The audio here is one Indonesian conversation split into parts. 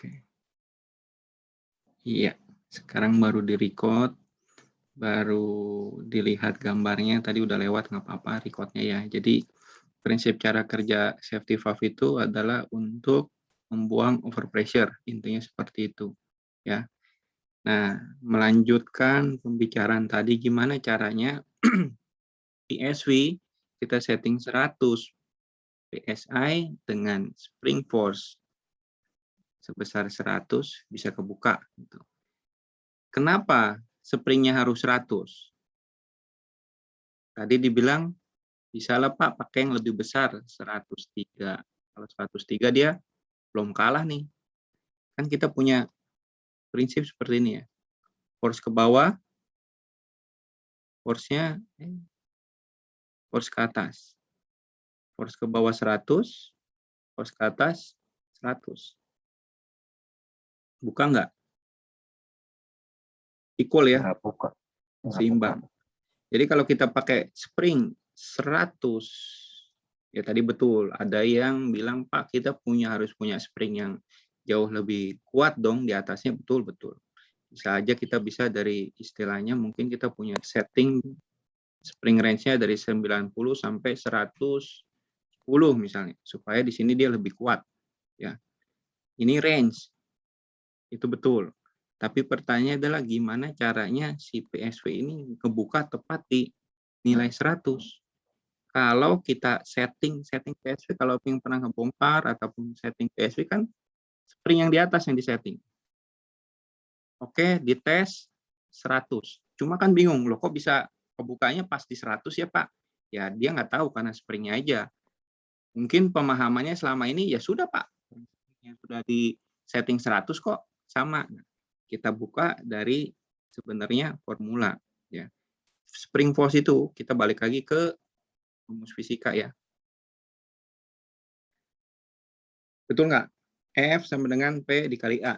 Oke. Iya, sekarang baru di-record, baru dilihat gambarnya, tadi udah lewat nggak apa-apa recordnya ya. Jadi prinsip cara kerja safety valve itu adalah untuk membuang overpressure, intinya seperti itu ya. Nah, melanjutkan pembicaraan tadi gimana caranya PSV kita setting 100 PSI dengan spring force sebesar 100 bisa kebuka gitu. Kenapa springnya harus 100? Tadi dibilang bisa lah Pak pakai yang lebih besar 103. Kalau 103 dia belum kalah nih. Kan kita punya prinsip seperti ini ya. Force ke bawah, force-nya force ke atas. Force ke bawah 100, force ke atas 100. Buka nggak? Equal ya? Nggak buka. Seimbang. Jadi kalau kita pakai spring 100, ya tadi betul, ada yang bilang, Pak, kita harus punya spring yang jauh lebih kuat dong di atasnya, betul-betul. Bisa aja kita bisa dari istilahnya, mungkin kita punya setting spring range-nya dari 90 sampai 110 misalnya, supaya di sini dia lebih kuat. Ya, ini range, itu betul. Tapi pertanyaannya adalah gimana caranya si PSV ini kebuka tepat di nilai 100. Kalau kita setting PSV, kalau yang pernah ngebongkar ataupun setting PSV kan spring yang di atas yang disetting. Oke, dites 100. Cuma kan bingung, loh kok bisa kebukanya pas di 100 ya Pak? Ya dia nggak tahu karena springnya aja. Mungkin pemahamannya selama ini ya sudah Pak, yang sudah di setting 100 kok sama. Kita buka dari sebenarnya formula ya. Spring force itu kita balik lagi ke rumus fisika ya. Betul nggak? F sama dengan P dikali A.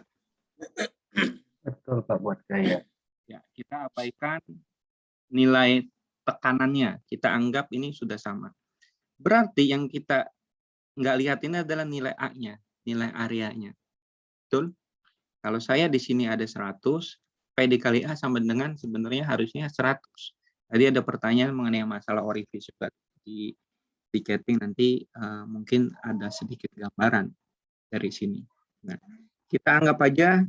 Betul Pak buat saya. Ya, kita abaikan nilai tekanannya. Kita anggap ini sudah sama. Berarti yang kita nggak lihat ini adalah nilai A-nya, nilai areanya. Betul? Kalau saya di sini ada 100, P dikali A sama dengan sebenarnya harusnya 100. Tadi ada pertanyaan mengenai masalah orifice juga di chatting, nanti mungkin ada sedikit gambaran dari sini. Nah, kita anggap aja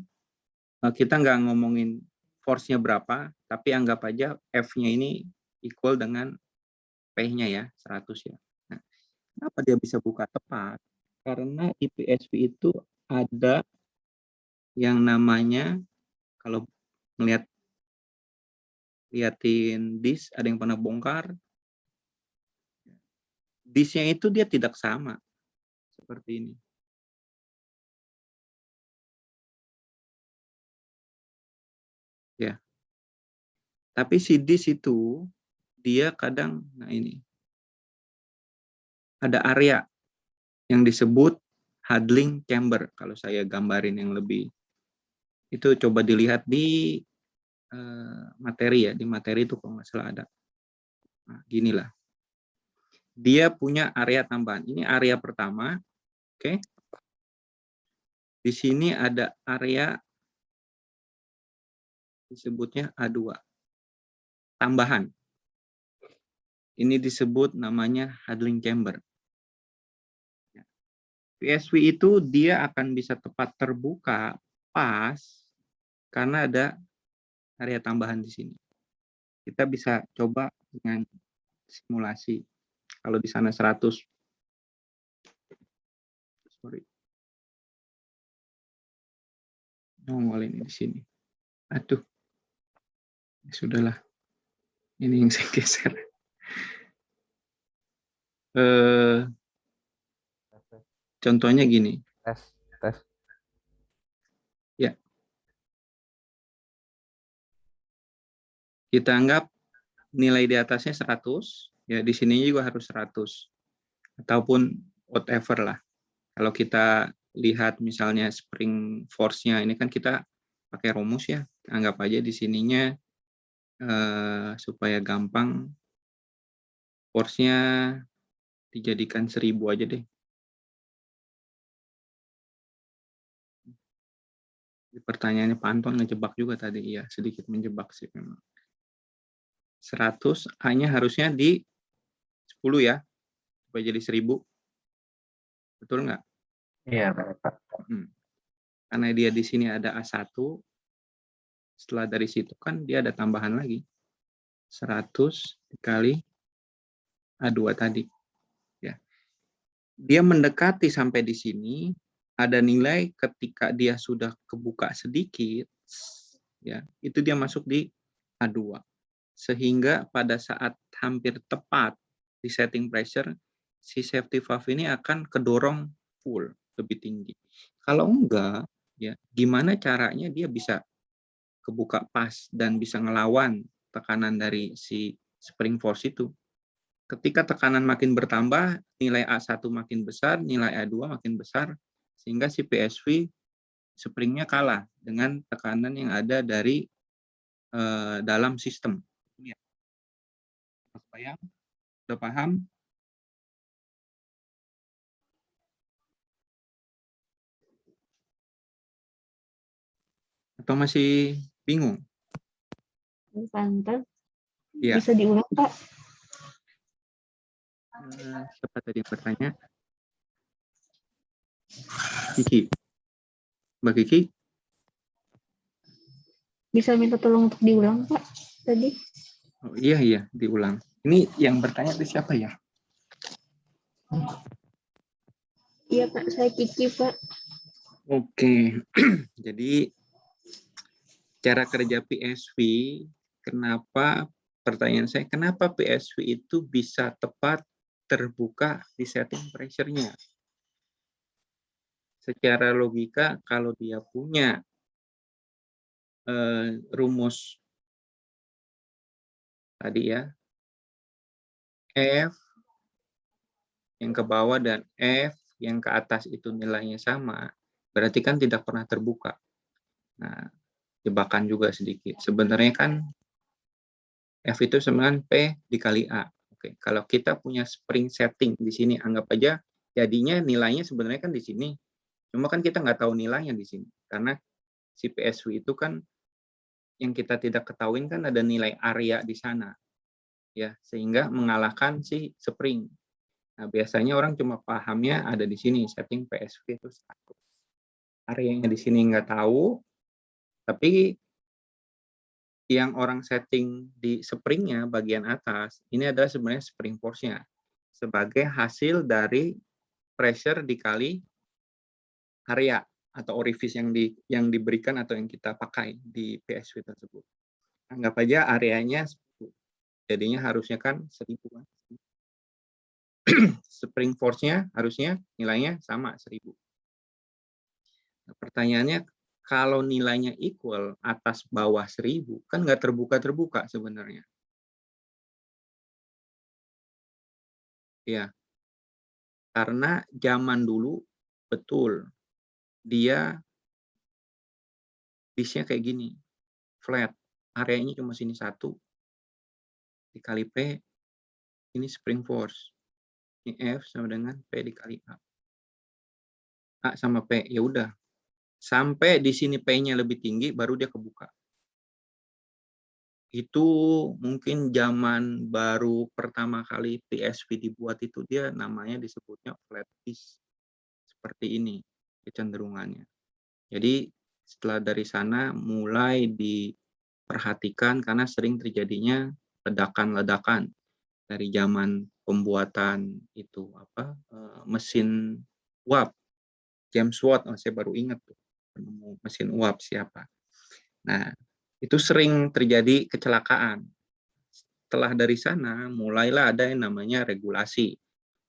kita nggak ngomongin force-nya berapa, tapi anggap aja F-nya ini equal dengan P-nya ya, 100 ya. Nah, kenapa dia bisa buka tepat? Karena IPSV itu ada yang namanya, kalau liatin disk, ada yang pernah bongkar, disknya itu dia tidak sama seperti ini. Ya. Tapi si disk itu dia kadang, nah ini ada area yang disebut huddling chamber. Kalau saya gambarin yang lebih, itu coba dilihat di materi ya, di materi itu kalau nggak salah ada. Nah, ginilah. Dia punya area tambahan. Ini area pertama, oke. Di sini ada area disebutnya A2. Tambahan. Ini disebut namanya huddling chamber. PSV itu dia akan bisa tepat terbuka pas karena ada area tambahan di sini. Kita bisa coba dengan simulasi. Kalau di sana 100, sorry, nongol ini di sini. Aduh, ya sudahlah. Ini yang saya geser. Contohnya gini. Tes. Ya. Kita anggap nilai di atasnya 100, ya di sininya juga harus 100. Ataupun whatever lah. Kalau kita lihat misalnya spring force-nya, ini kan kita pakai rumus ya. Anggap aja di sininya supaya gampang, force-nya dijadikan 1000 aja deh. Pertanyaannya Pak Anton ngejebak juga tadi, iya sedikit menjebak sih memang. 100 A-nya harusnya di 10 ya, supaya jadi 1000. Betul nggak? Iya, benar, Pak. Karena dia di sini ada A1, setelah dari situ kan dia ada tambahan lagi. 100 dikali A2 tadi. Ya. Dia mendekati sampai di sini, ada nilai ketika dia sudah kebuka sedikit, ya itu dia masuk di A2. Sehingga pada saat hampir tepat di setting pressure, si safety valve ini akan kedorong full, lebih tinggi. Kalau enggak, ya gimana caranya dia bisa kebuka pas dan bisa ngelawan tekanan dari si spring force itu. Ketika tekanan makin bertambah, nilai A1 makin besar, nilai A2 makin besar, sehingga si PSV springnya kalah dengan tekanan yang ada dari dalam sistem. Ya. Udah paham? Atau masih bingung? Pantes. Ya. Bisa diulang, Pak? Siapa tadi yang bertanya? Kiki. Mbak Kiki? Bisa minta tolong untuk diulang, Pak? Tadi. Oh, iya, diulang. Ini yang bertanya itu siapa ya? Iya, Pak. Saya Kiki, Pak. Oke. Jadi cara kerja PSV, kenapa pertanyaan saya, kenapa PSV itu bisa tepat terbuka di setting pressure-nya? Secara logika, kalau dia punya rumus tadi ya, F yang ke bawah dan F yang ke atas itu nilainya sama, berarti kan tidak pernah terbuka. Nah, jebakan juga sedikit. Sebenarnya kan F itu sama dengan P dikali A. Oke, kalau kita punya spring setting di sini, anggap aja jadinya nilainya sebenarnya kan di sini. Cuma kan kita nggak tahu nilainya di sini. Karena si PSV itu kan yang kita tidak ketahuin kan ada nilai area di sana. Ya, sehingga mengalahkan si spring. Nah, biasanya orang cuma pahamnya ada di sini, setting PSV itu 1. Areanya di sini nggak tahu, tapi yang orang setting di springnya bagian atas, ini adalah sebenarnya spring force-nya sebagai hasil dari pressure dikali area atau orifice yang diberikan atau yang kita pakai di PSV tersebut. Anggap aja areanya 10. Jadinya harusnya kan 1000 kan. Spring force-nya harusnya nilainya sama 1000. Nah, pertanyaannya kalau nilainya equal atas bawah 1000 kan nggak terbuka sebenarnya. Ya, karena zaman dulu betul dia disk-nya kayak gini, flat, areanya cuma sini 1 dikali P, ini spring force, ini F sama dengan P dikali A. A sama P, ya udah. Sampai di sini P-nya lebih tinggi, baru dia kebuka. Itu mungkin zaman baru pertama kali PSV dibuat itu dia namanya disebutnya flat disk. Seperti ini kecenderungannya. Jadi setelah dari sana mulai diperhatikan karena sering terjadinya ledakan-ledakan dari zaman pembuatan itu mesin uap James Watt. Saya baru ingat tuh penemu mesin uap siapa. Nah, itu sering terjadi kecelakaan. Setelah dari sana mulailah ada yang namanya regulasi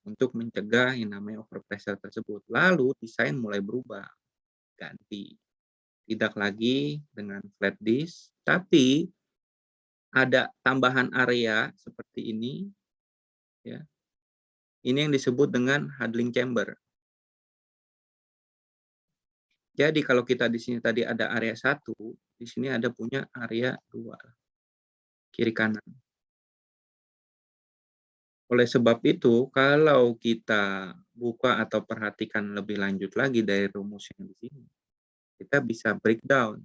untuk mencegah yang namanya overpressure tersebut. Lalu desain mulai berubah, ganti. Tidak lagi dengan flat disk, tapi ada tambahan area seperti ini, ya. Ini yang disebut dengan handling chamber. Jadi kalau kita di sini tadi ada area 1, di sini ada punya area 2, kiri kanan. Oleh sebab itu, kalau kita buka atau perhatikan lebih lanjut lagi dari rumus yang di sini, kita bisa breakdown.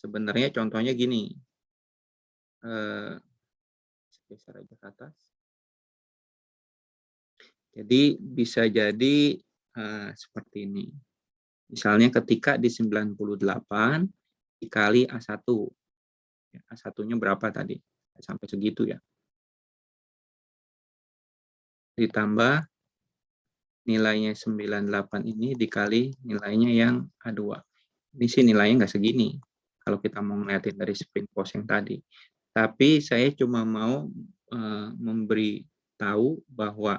Sebenarnya contohnya gini. Geser aja ke atas. Jadi bisa jadi seperti ini. Misalnya ketika di 98 dikali A1. A1-nya berapa tadi? Sampai segitu ya. Ditambah nilainya 98 ini dikali nilainya yang A2. Ini sih nilainya nggak segini. Kalau kita mau ngeliatin dari spring force yang tadi. Tapi saya cuma mau memberi tahu bahwa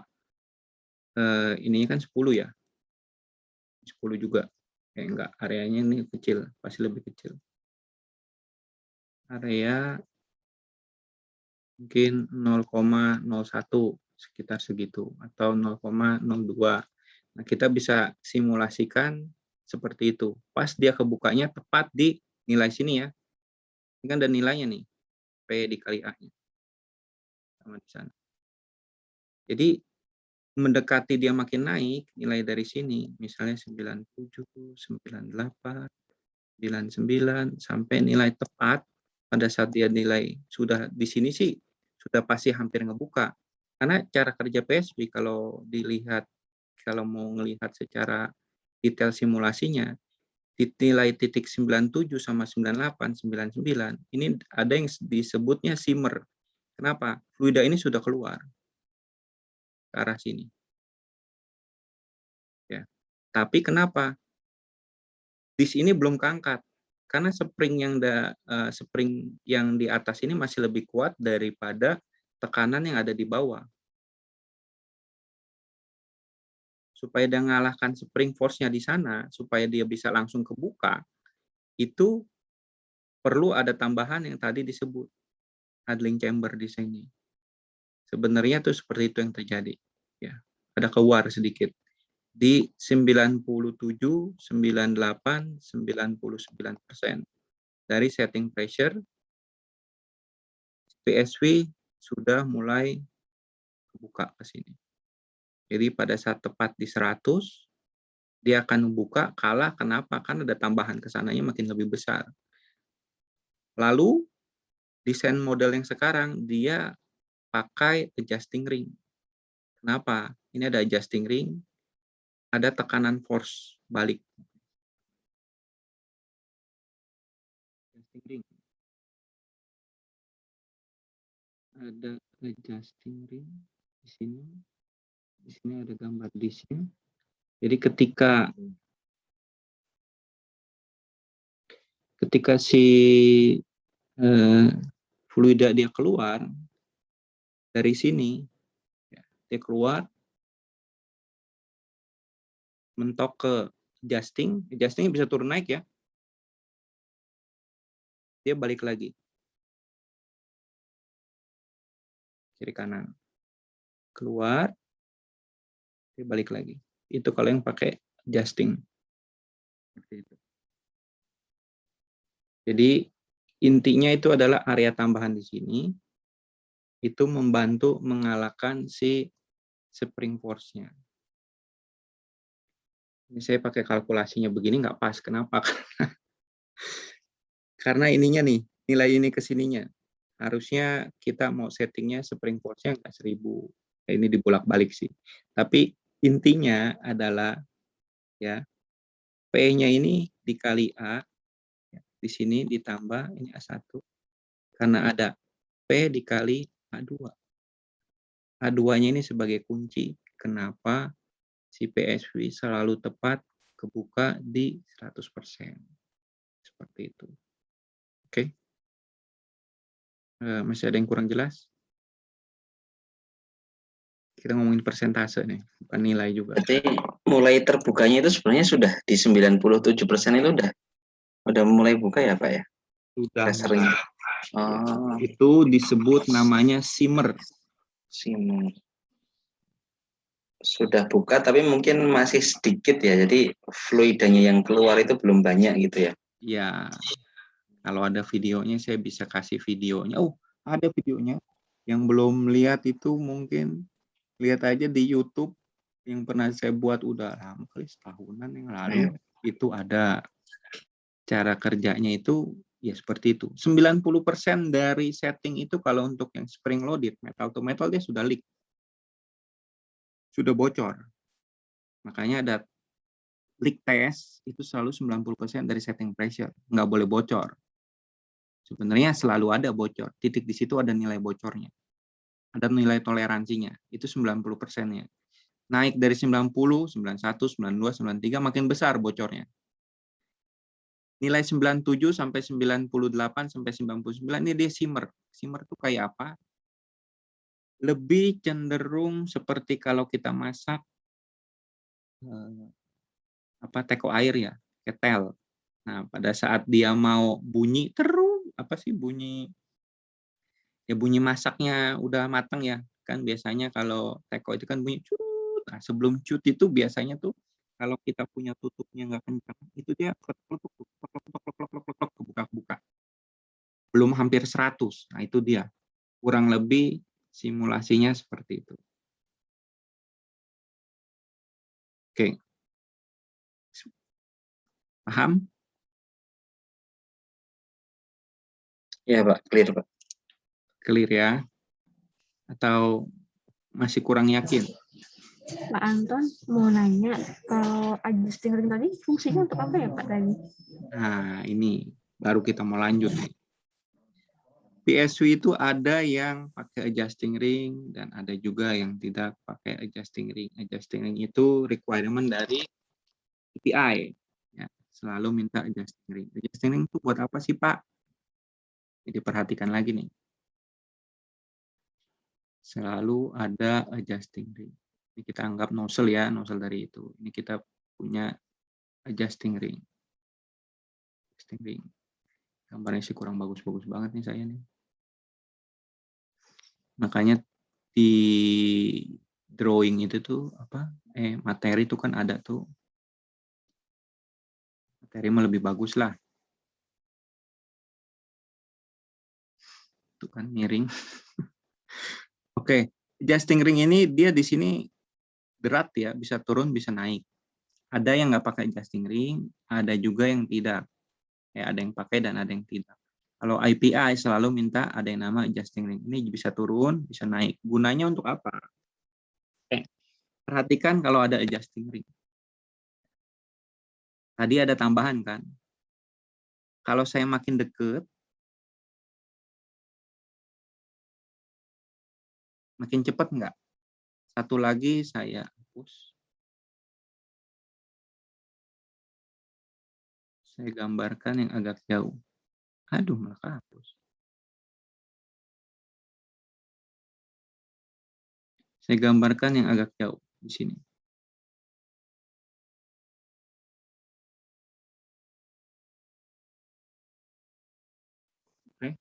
ininya kan 10 ya. 10 juga. Enggak, areanya ini kecil, pasti lebih kecil. Area mungkin 0,01 sekitar segitu atau 0,02. Nah, kita bisa simulasikan seperti itu. Pas dia kebukanya tepat di nilai sini ya. Ini kan ada nilainya nih. P dikali A-nya. Sama di sana. Jadi mendekati dia makin naik, nilai dari sini, misalnya 97, 98, 99, sampai nilai tepat, pada saat dia nilai sudah di sini sih, sudah pasti hampir ngebuka. Karena cara kerja PSV kalau dilihat, kalau mau melihat secara detail simulasinya, di nilai titik 97 sama 98, 99, ini ada yang disebutnya simmer. Kenapa? Fluida ini sudah keluar ke arah sini. Ya. Tapi kenapa? Di sini belum keangkat. Karena spring yang di atas ini masih lebih kuat daripada tekanan yang ada di bawah. Supaya dia mengalahkan spring force-nya di sana, supaya dia bisa langsung kebuka, itu perlu ada tambahan yang tadi disebut idling chamber di sini. Sebenarnya tuh seperti itu yang terjadi. Ya, ada keluar sedikit. Di 97, 98, 99% dari setting pressure, PSV sudah mulai buka ke sini. Jadi pada saat tepat di 100, dia akan membuka kalah. Kenapa? Kan ada tambahan ke sananya makin lebih besar. Lalu, desain model yang sekarang, dia pakai adjusting ring. Kenapa? Ini ada adjusting ring, ada tekanan force balik. Adjusting ring. Ada adjusting ring di sini. Di sini ada gambar disknya. Jadi ketika si fluida dia keluar dari sini, dia keluar mentok ke adjusting bisa turun naik ya. Dia balik lagi. Kiri kanan. Keluar, dia balik lagi. Itu kalau yang pakai adjusting. Jadi intinya itu adalah area tambahan di sini. Itu membantu mengalahkan si spring force-nya. Ini saya pakai kalkulasinya begini nggak pas. Kenapa? Karena ininya nih, nilai ini ke sininya. Harusnya kita mau settingnya spring force-nya nggak 1000. Ini dibolak-balik sih. Tapi intinya adalah ya P-nya ini dikali A, ya, di sini ditambah ini A1. Karena ada P dikali A2. A2-nya ini sebagai kunci. Kenapa si PSV selalu tepat kebuka di 100%. Seperti itu. Oke. Masih ada yang kurang jelas? Kita ngomongin persentase nih, bukan nilai juga. Berarti mulai terbukanya itu sebenarnya sudah di 97% itu udah mulai buka ya Pak ya? Sudah Dasarnya. Oh. Itu disebut namanya simmer. Simmer. Sudah buka tapi mungkin masih sedikit ya, jadi fluidanya yang keluar itu belum banyak gitu ya? Ya, kalau ada videonya saya bisa kasih videonya. Oh, ada videonya. Yang belum lihat itu mungkin lihat aja di YouTube yang pernah saya buat udah lama kali, setahunan yang lalu. Itu ada. cara kerjanya itu ya seperti itu. 90% dari setting itu kalau untuk yang spring loaded, metal to metal dia sudah leak. Sudah bocor. Makanya ada leak test itu selalu 90% dari setting pressure. Nggak boleh bocor. Sebenarnya selalu ada bocor. Titik di situ ada nilai bocornya. Ada nilai toleransinya. Itu 90%-nya. Naik dari 90, 91, 92, 93 makin besar bocornya. Nilai 97 sampai 98 sampai 99 ini dia shimmer. Shimmer itu kayak apa? Lebih cenderung seperti kalau kita masak teko air ya, ketel. Nah, pada saat dia mau bunyi terus bunyi masaknya udah matang ya. Kan biasanya kalau teko itu kan bunyi cut. Nah, sebelum cut itu biasanya tuh kalau kita punya tutupnya nggak kencang, itu dia kebuka. Belum hampir 100. Nah, itu dia. Kurang lebih simulasinya seperti itu. Oke. Paham? Ya, Pak. Clear, Pak. Clear ya? Atau masih kurang yakin? Pak Anton mau nanya, kalau adjusting ring tadi fungsinya untuk apa ya Pak tadi? Nah, ini baru kita mau lanjut nih. PSV itu ada yang pakai adjusting ring dan ada juga yang tidak pakai adjusting ring. Adjusting ring itu requirement dari API. Ya, selalu minta adjusting ring. Adjusting ring itu buat apa sih, Pak? Jadi perhatikan lagi nih. Selalu ada adjusting ring. Ini kita anggap nozzle ya, nozzle dari itu. Ini kita punya adjusting ring. Adjusting ring. Gambarnya sih kurang bagus-bagus banget nih saya nih. Makanya di drawing itu tuh materi itu kan ada tuh. Materi mah lebih bagus lah. Itu kan miring. Oke, adjusting ring ini dia di sini berat ya, bisa turun, bisa naik. Ada yang nggak pakai adjusting ring, ada juga yang tidak. Ya, ada yang pakai dan ada yang tidak. Kalau API selalu minta ada yang nama adjusting ring. Ini bisa turun, bisa naik. Gunanya untuk apa? Perhatikan kalau ada adjusting ring. Tadi ada tambahan kan? Kalau saya makin deket, makin cepat nggak? Satu lagi saya hapus. Saya gambarkan yang agak jauh. Aduh, malah hapus. Saya gambarkan yang agak jauh di sini. Oke.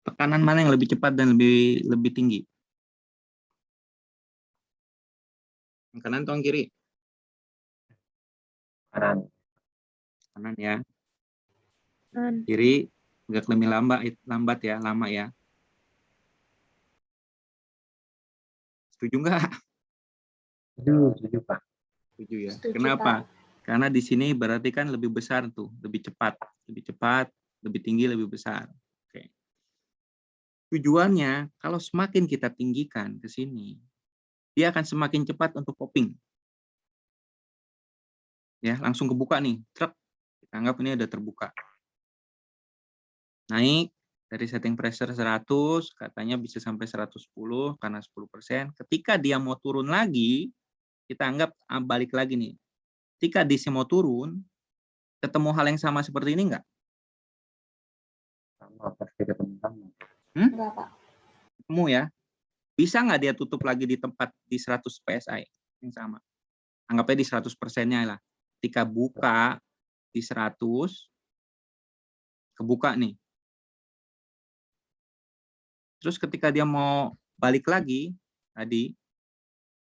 Tekanan mana yang lebih cepat dan lebih tinggi? Yang kanan atau yang kiri? Kanan. Kanan ya. Kan. Kiri agak lebih lambat ya, lama ya. Setuju nggak? Setuju, Pak. Setuju ya. Setuju, Kenapa? Pak. Karena di sini berarti kan lebih besar tuh, lebih cepat, lebih tinggi, lebih besar. Oke. Tujuannya kalau semakin kita tinggikan ke sini, dia akan semakin cepat untuk popping. Ya, langsung kebuka nih, truk. Kita anggap ini udah terbuka. Naik dari setting pressure 100, katanya bisa sampai 110 karena 10%. Ketika dia mau turun lagi, kita anggap balik lagi nih. Ketika dia mau turun, ketemu hal yang sama seperti ini enggak? Sama, pasti ketemu sama. Enggak, Pak. Ketemu ya. Bisa nggak dia tutup lagi di tempat di 100 PSI yang sama? Anggapnya di 100%-nya lah. Ketika buka di 100, kebuka nih. Terus ketika dia mau balik lagi, tadi,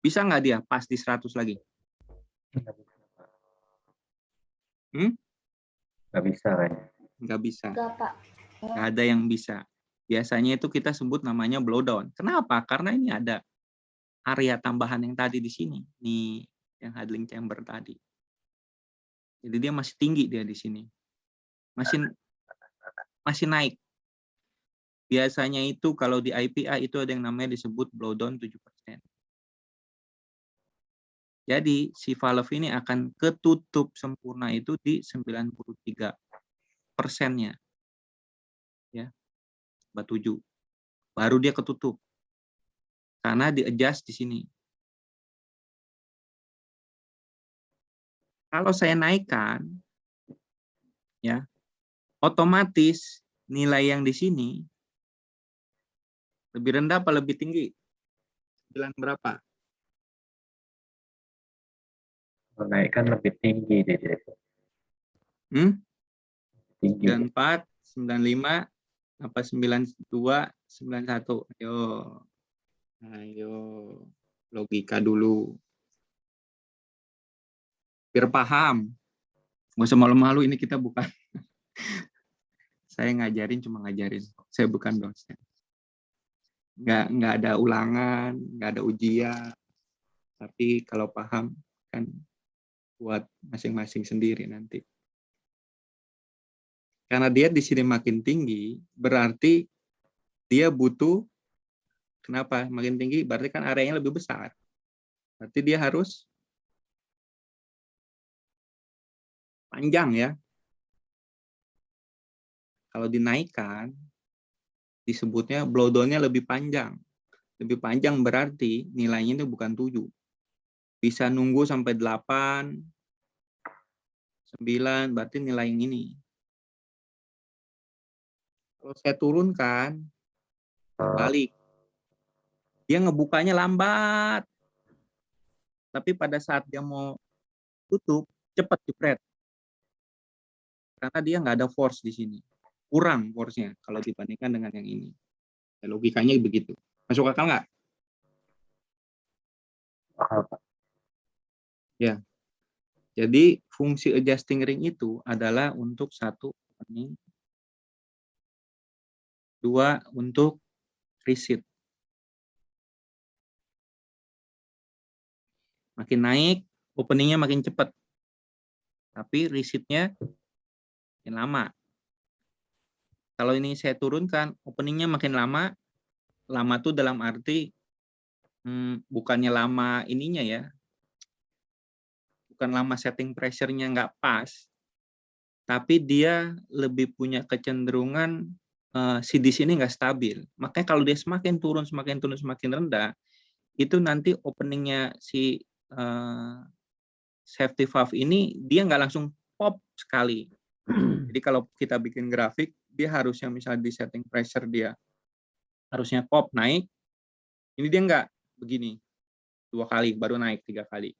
bisa nggak dia pas di 100 lagi? Nggak bisa, kayaknya. Nggak bisa. Enggak, Pak. Nggak ada yang bisa. Biasanya itu kita sebut namanya blowdown. Kenapa? Karena ini ada area tambahan yang tadi di sini. Nih, yang handling chamber tadi. Jadi dia masih tinggi dia di sini. Masih naik. Biasanya itu kalau di IPI itu ada yang namanya disebut blowdown 7%. Jadi si valve ini akan ketutup sempurna itu di 93%-nya. Ya, 7. Baru dia ketutup. Karena di-adjust di sini. Kalau saya naikkan, ya, otomatis nilai yang di sini lebih rendah apa lebih tinggi? 9 berapa? Menaikkan lebih tinggi deh. Tinggi. 94, 95, apa 92, 91. Ayo. Logika dulu. Biar paham. Nggak usah malu-malu, ini kita bukan. Saya cuma ngajarin. Saya bukan dosen. Nggak ada ulangan, nggak ada ujian. Tapi kalau paham, kan buat masing-masing sendiri nanti. Karena dia di sini makin tinggi, berarti dia butuh, kenapa makin tinggi? Berarti kan areanya lebih besar. Berarti dia harus panjang ya. Kalau dinaikkan, disebutnya blowdown-nya lebih panjang. Lebih panjang berarti nilainya itu bukan 7. Bisa nunggu sampai 8, 9, berarti nilai yang ini. Kalau saya turunkan, balik. Dia ngebukanya lambat. Tapi pada saat dia mau tutup, cepat jepret. Karena dia nggak ada force di sini. Kurang force-nya kalau dibandingkan dengan yang ini. Ya, logikanya begitu. Masuk akal nggak? Ya. Jadi fungsi adjusting ring itu adalah untuk 1 opening, 2 untuk reset. Makin naik, openingnya makin cepat. Tapi resetnya makin lama. Kalau ini saya turunkan, openingnya makin lama. Lama tuh dalam arti bukannya lama ininya ya. Bukan lama setting pressure-nya nggak pas. Tapi dia lebih punya kecenderungan si di sini nggak stabil. Makanya kalau dia semakin turun, semakin rendah, itu nanti openingnya si safety valve ini dia nggak langsung pop sekali. Jadi kalau kita bikin grafik, dia harusnya misalnya di setting pressure dia harusnya pop naik, ini dia nggak begini 2 kali baru naik 3 kali.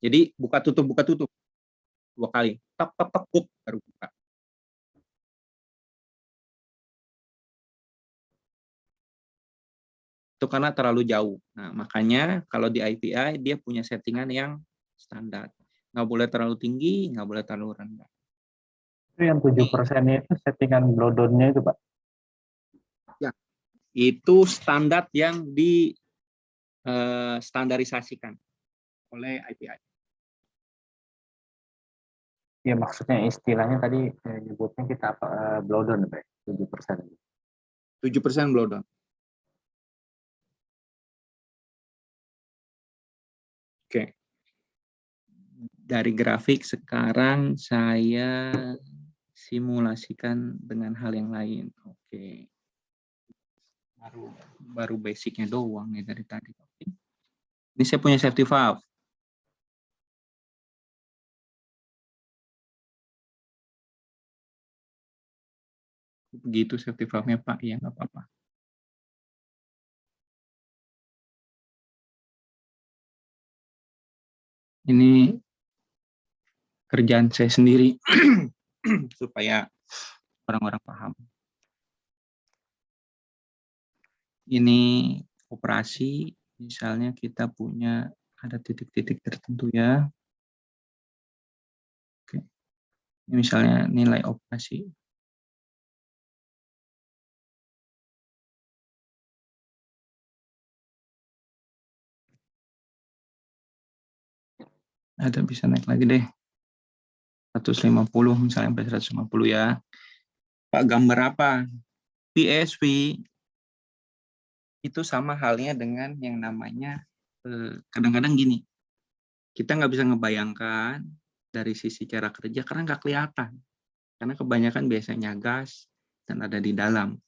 Jadi buka tutup 2 kali, tek tek tek baru buka. Itu karena terlalu jauh. Nah, makanya kalau di IPI dia punya settingan yang standar. Nggak boleh terlalu tinggi, nggak boleh terlalu rendah. Itu yang 7% itu settingan blowdown-nya itu, Pak? Ya, itu standar yang di standarisasikan oleh IPI. Ya maksudnya istilahnya tadi nyebutnya kita apa blowdown, Pak? 7%. 7% blowdown. Oke. Dari grafik sekarang saya simulasikan dengan hal yang lain. Oke. Baru basicnya doang nih dari tadi. Ini saya punya safety valve. Begitu safety valve-nya Pak, ya nggak apa-apa. Ini kerjaan saya sendiri supaya orang-orang paham. Ini operasi, misalnya kita punya ada titik-titik tertentu ya. Oke. Ini misalnya nilai operasi. Ada bisa naik lagi deh. 150 misalnya sampai 150 ya. Pak, gambar apa? PSV itu sama halnya dengan yang namanya kadang-kadang gini, kita nggak bisa ngebayangkan dari sisi cara kerja karena nggak kelihatan. Karena kebanyakan biasanya gas dan ada di dalam.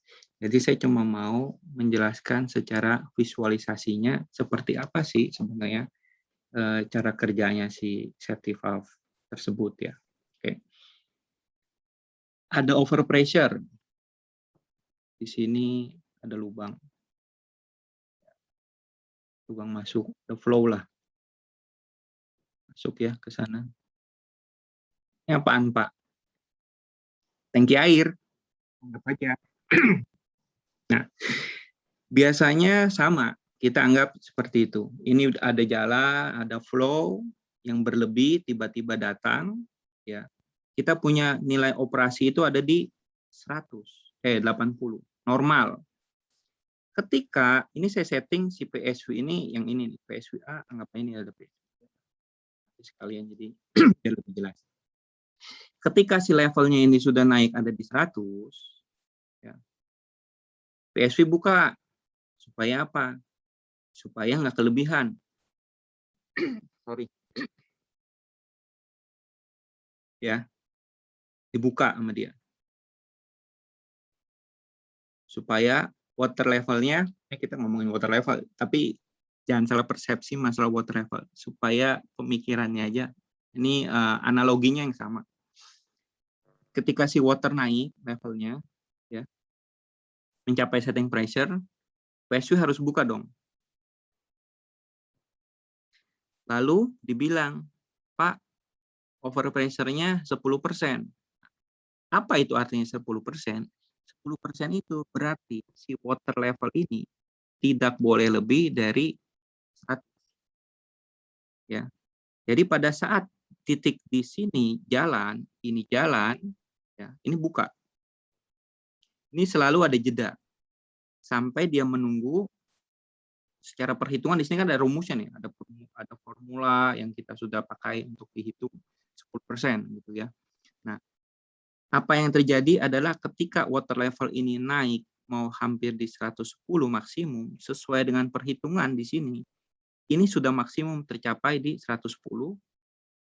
Jadi saya cuma mau menjelaskan secara visualisasinya seperti apa sih sebenarnya cara kerjanya si safety valve tersebut ya. Oke. Ada overpressure. Di sini ada lubang. Lubang masuk, ada flow lah. Masuk ya ke sana. Ini apaan, Pak? Tangki air. Anggap aja. Nah, biasanya sama. Kita anggap seperti itu. Ini ada jalan, ada flow yang berlebih, tiba-tiba datang. Ya, kita punya nilai operasi itu ada di 80, normal. Ketika ini saya setting si PSV ini yang ini nih, PSV A, anggap ini ada PSV sekalian jadi biar lebih jelas. Ketika si levelnya ini sudah naik ada di 100, ya, PSV buka supaya apa? Supaya nggak kelebihan. Sorry. Ya, dibuka sama dia. Supaya water levelnya, kita ngomongin water level, tapi jangan salah persepsi masalah water level, supaya pemikirannya aja, ini analoginya yang sama. Ketika si water naik levelnya, ya, mencapai setting pressure, PSV harus buka dong. Lalu dibilang, Pak, overpressure-nya 10%. Apa itu artinya 10%? 10% itu berarti si water level ini tidak boleh lebih dari 100. Ya. Jadi pada saat titik di sini jalan, ya, ini buka. Ini selalu ada jeda sampai dia menunggu. Secara perhitungan di sini kan ada rumusnya nih, ada formula yang kita sudah pakai untuk dihitung 10% gitu ya. Nah, apa yang terjadi adalah ketika water level ini naik mau hampir di 110 maksimum sesuai dengan perhitungan di sini, ini sudah maksimum tercapai di 110,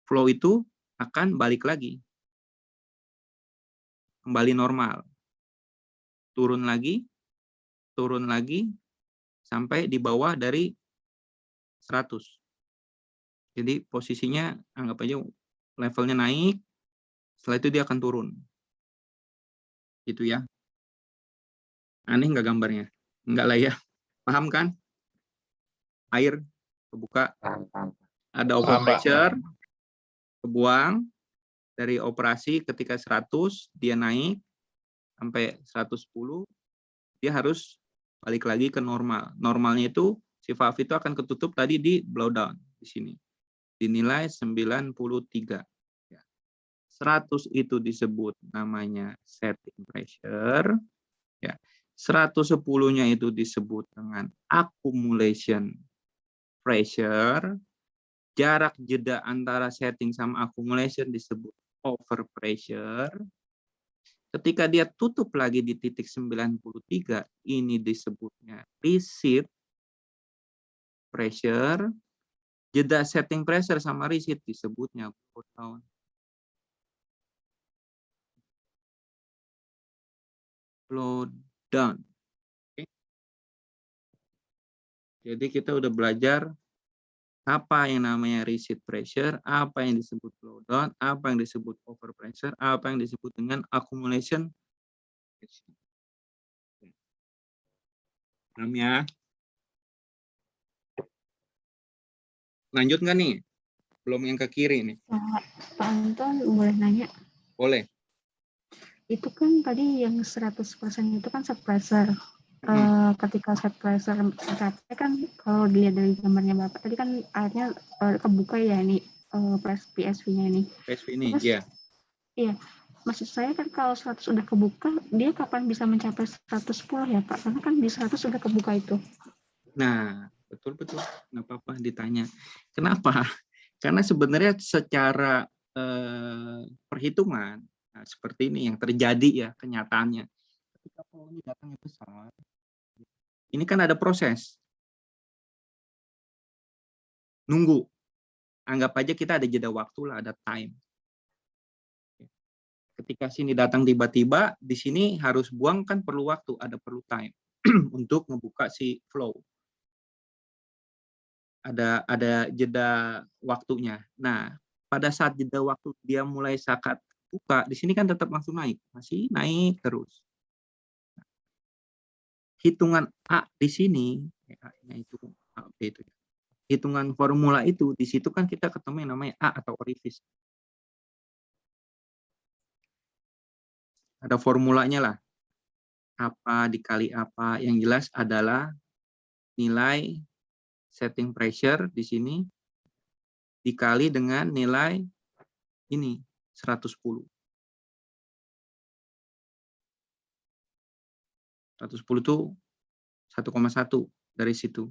flow itu akan balik lagi. Kembali normal. Turun lagi, sampai di bawah dari 100. Jadi posisinya anggap aja levelnya naik, setelah itu dia akan turun. Gitu ya. Aneh nggak gambarnya? Enggak lah ya. Paham kan? Air kebuka, ada overpressure, kebuang, dari operasi ketika 100, dia naik sampai 110, dia harus balik lagi ke normal. Normalnya itu, si valve itu akan ketutup tadi di blowdown, di sini. Dinilai 93. 100 itu disebut namanya setting pressure. Ya. 110-nya itu disebut dengan accumulation pressure. Jarak jeda antara setting sama accumulation disebut overpressure. Ketika dia tutup lagi di titik 93, ini disebutnya reset pressure. Jeda setting pressure sama reset disebutnya blowdown. Blowdown. Oke. Jadi kita udah belajar apa yang namanya reset pressure, apa yang disebut blowdown, apa yang disebut overpressure, apa yang disebut dengan accumulation. Paham ya? Lanjut nggak nih? Belum yang ke kiri nih. Pak Anton, boleh nanya? Boleh. Itu kan tadi yang 100% itu kan set pressure. Ketika set pressure tercapai kan kalau dilihat dari gambarnya Bapak tadi kan airnya kebuka ya ini PSV-nya ini. PSV ini, Terus, ya. Iya, maksud saya kan kalau 100 sudah kebuka, dia kapan bisa mencapai 110 ya Pak? Karena kan di 100 sudah kebuka itu. Nah, betul. Nggak apa-apa ditanya. Kenapa? Karena sebenarnya secara perhitungan, nah, seperti ini yang terjadi ya kenyataannya. Ketika flow ini datangnya besar, ini kan ada proses nunggu. Anggap aja kita ada jeda waktu lah, ada time. Ketika sini datang tiba-tiba, di sini harus buang kan perlu waktu, perlu time untuk ngebuka si flow. Ada jeda waktunya. Nah, pada saat jeda waktu dia mulai sakat buka, di sini kan tetap langsung naik, masih naik terus. Hitungan A di sini, A-nya itu A, B itu. Hitungan formula itu di situ kan kita ketemu yang namanya A atau orifice. Ada formulanya lah. Apa dikali apa, yang jelas adalah nilai setting pressure di sini dikali dengan nilai ini 110. 110 itu 1,1 dari situ.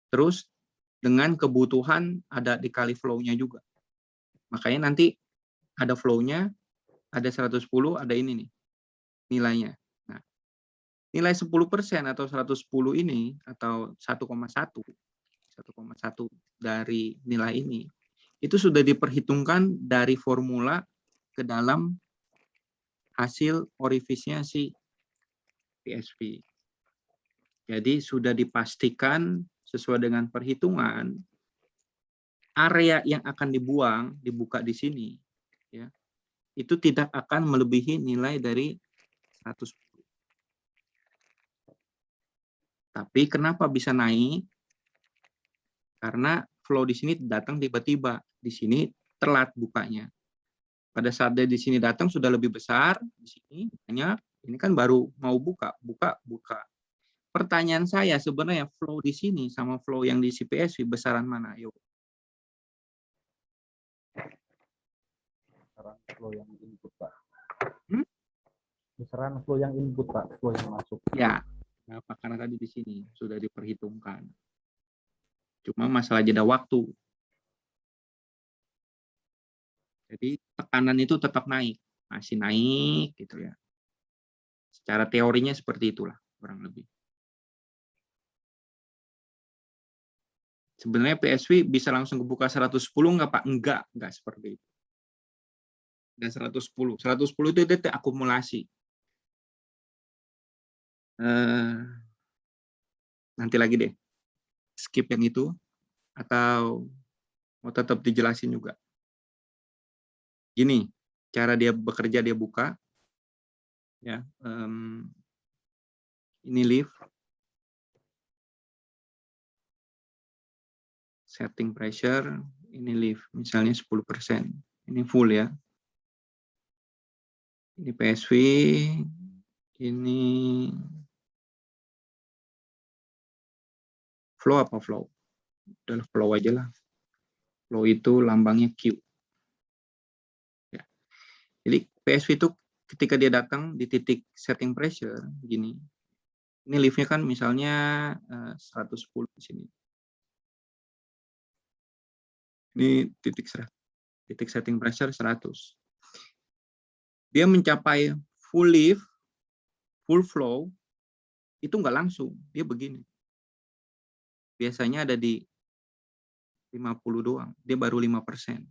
Terus dengan kebutuhan ada dikali flow-nya juga. Makanya nanti ada flow-nya, ada 110, ada ini nih nilainya. Nah, nilai 10% atau 110 ini atau 1,1 dari nilai ini itu sudah diperhitungkan dari formula ke dalam hasil orifice-nya si PSV. Jadi sudah dipastikan sesuai dengan perhitungan area yang akan dibuka di sini, ya, itu tidak akan melebihi nilai dari 110. Tapi kenapa bisa naik? Karena flow di sini datang tiba-tiba, di sini telat bukanya. Pada saat dia di sini datang sudah lebih besar, di sini banyak, ini kan baru mau buka. Pertanyaan saya sebenarnya flow di sini sama flow yang di CPSV besaran mana? Yuk. Besaran flow yang input, Pak. Besaran flow yang input, Pak. Flow yang masuk. Ya, kenapa? Karena tadi di sini sudah diperhitungkan. Cuma masalah jeda waktu. Jadi tekanan itu tetap naik, masih naik gitu ya. Secara teorinya seperti itulah kurang lebih. Sebenarnya PSV bisa langsung kebuka 110 nggak Pak? Enggak seperti itu. Dan 110 itu dia akumulasi. Nanti lagi deh, skip yang itu, atau mau tetap dijelasin juga. Gini, cara dia bekerja, dia buka, ya, ini lift, setting pressure, ini lift, misalnya 10%, ini full ya. Ini PSV, ini flow apa flow? Udah flow aja lah. Flow itu lambangnya Q. Ya. Jadi PSV itu ketika dia datang di titik setting pressure, gini. Ini liftnya kan misalnya 110 di sini. Ini titik setting pressure 100. Dia mencapai full lift, full flow, itu nggak langsung, dia begini. Biasanya ada di 50 doang, dia baru 5%.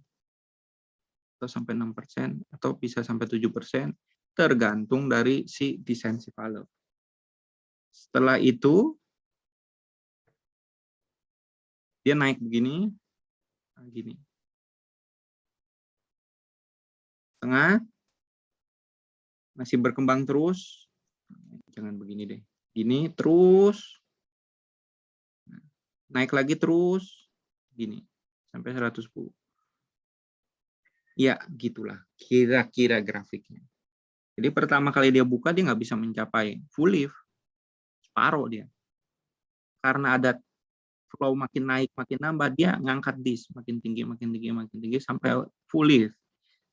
Atau sampai 6%, atau bisa sampai 7%, tergantung dari si desain si valve. Setelah itu, dia naik begini, gini. Tengah, masih berkembang terus, jangan begini deh, gini terus, naik lagi terus, gini, sampai 110. Ya, gitulah, kira-kira grafiknya. Jadi pertama kali dia buka, dia nggak bisa mencapai full lift, separuh dia. Karena ada flow makin naik, makin nambah, dia ngangkat dis, makin tinggi, sampai full lift.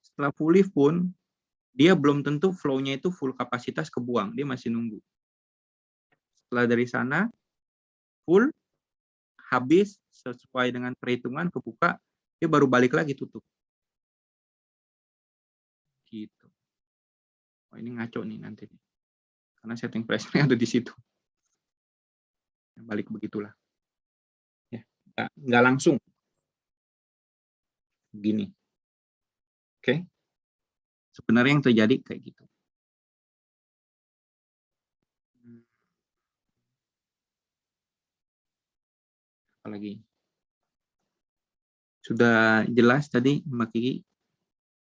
Setelah full lift pun, dia belum tentu flow-nya itu full kapasitas kebuang, dia masih nunggu. Setelah dari sana, full, habis, sesuai dengan perhitungan, kebuka, dia baru balik lagi tutup. Gitu. Oh, ini ngaco nih nanti. Karena setting pressure-nya ada di situ. Balik begitulah. Ya, nggak langsung. Begini. Oke. Sebenarnya yang terjadi kayak gitu. Apalagi? Sudah jelas tadi Mbak Kiki?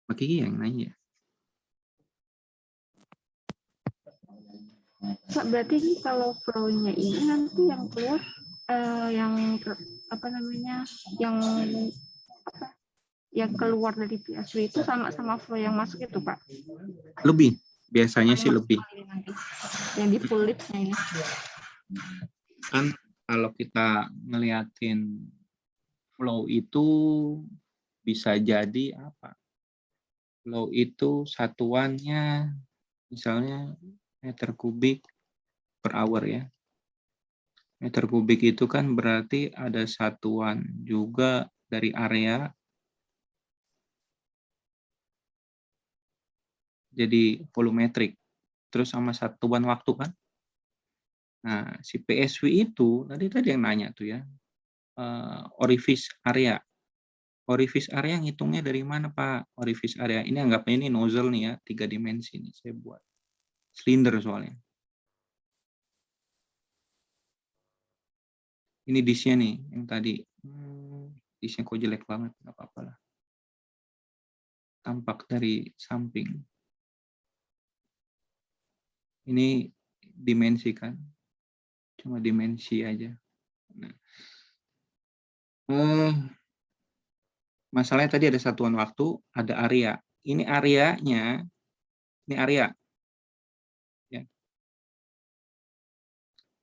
Mbak Kiki yang nanya. Pak, berarti kalau flow-nya ini nanti yang keluar apa namanya yang keluar dari PSW itu sama flow yang masuk itu, Pak? Lebih, biasanya sih lebih. Yang di full lift-nya ini. Kan kalau kita ngeliatin flow itu bisa jadi apa? Flow itu satuannya misalnya meter kubik per hour ya. Meter kubik itu kan berarti ada satuan juga dari area. Jadi volumetrik. Terus sama satuan waktu kan. Nah, si PSW itu tadi yang nanya tuh ya. Orifice area. Orifice area ngitungnya dari mana, Pak? Orifice area. Ini anggapnya ini nozzle nih ya, 3 dimensi nih saya buat. Silinder soalnya. Ini disknya nih, yang tadi. Disknya kok jelek banget, nggak apa-apa lah. Tampak dari samping. Ini dimensi kan. Cuma dimensi aja. Nah. Masalahnya tadi ada satuan waktu, ada area. Ini areanya, ini area. Ya.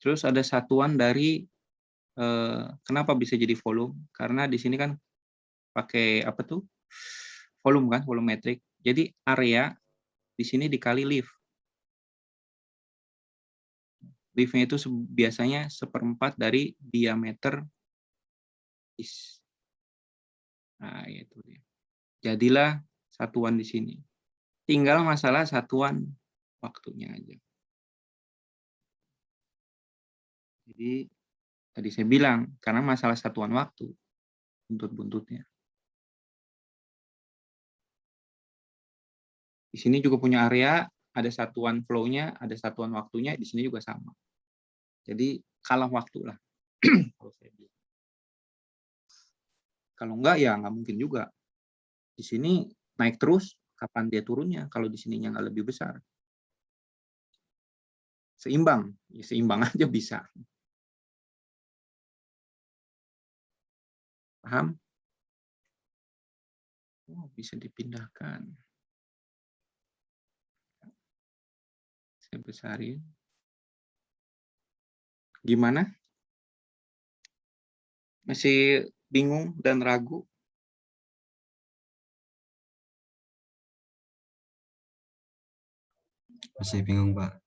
Terus ada satuan dari kenapa bisa jadi volume? Karena di sini kan pakai apa tuh? Volume kan, volumetric. Jadi area di sini dikali lift. Liftnya itu biasanya 1/4 dari diameter is. Nah, itu dia. Jadilah satuan di sini. Tinggal masalah satuan waktunya aja. Jadi tadi saya bilang, karena masalah satuan waktu, buntut-buntutnya. Di sini juga punya area, ada satuan flow-nya, ada satuan waktunya, di sini juga sama. Jadi kalah waktu lah. Kalau enggak, ya nggak mungkin juga. Di sini naik terus, kapan dia turunnya? Kalau di sininya nggak lebih besar. Seimbang, ya seimbang aja bisa. Paham? Oh, bisa dipindahkan. Saya besarin. Gimana? Masih bingung dan ragu? Masih bingung, Pak.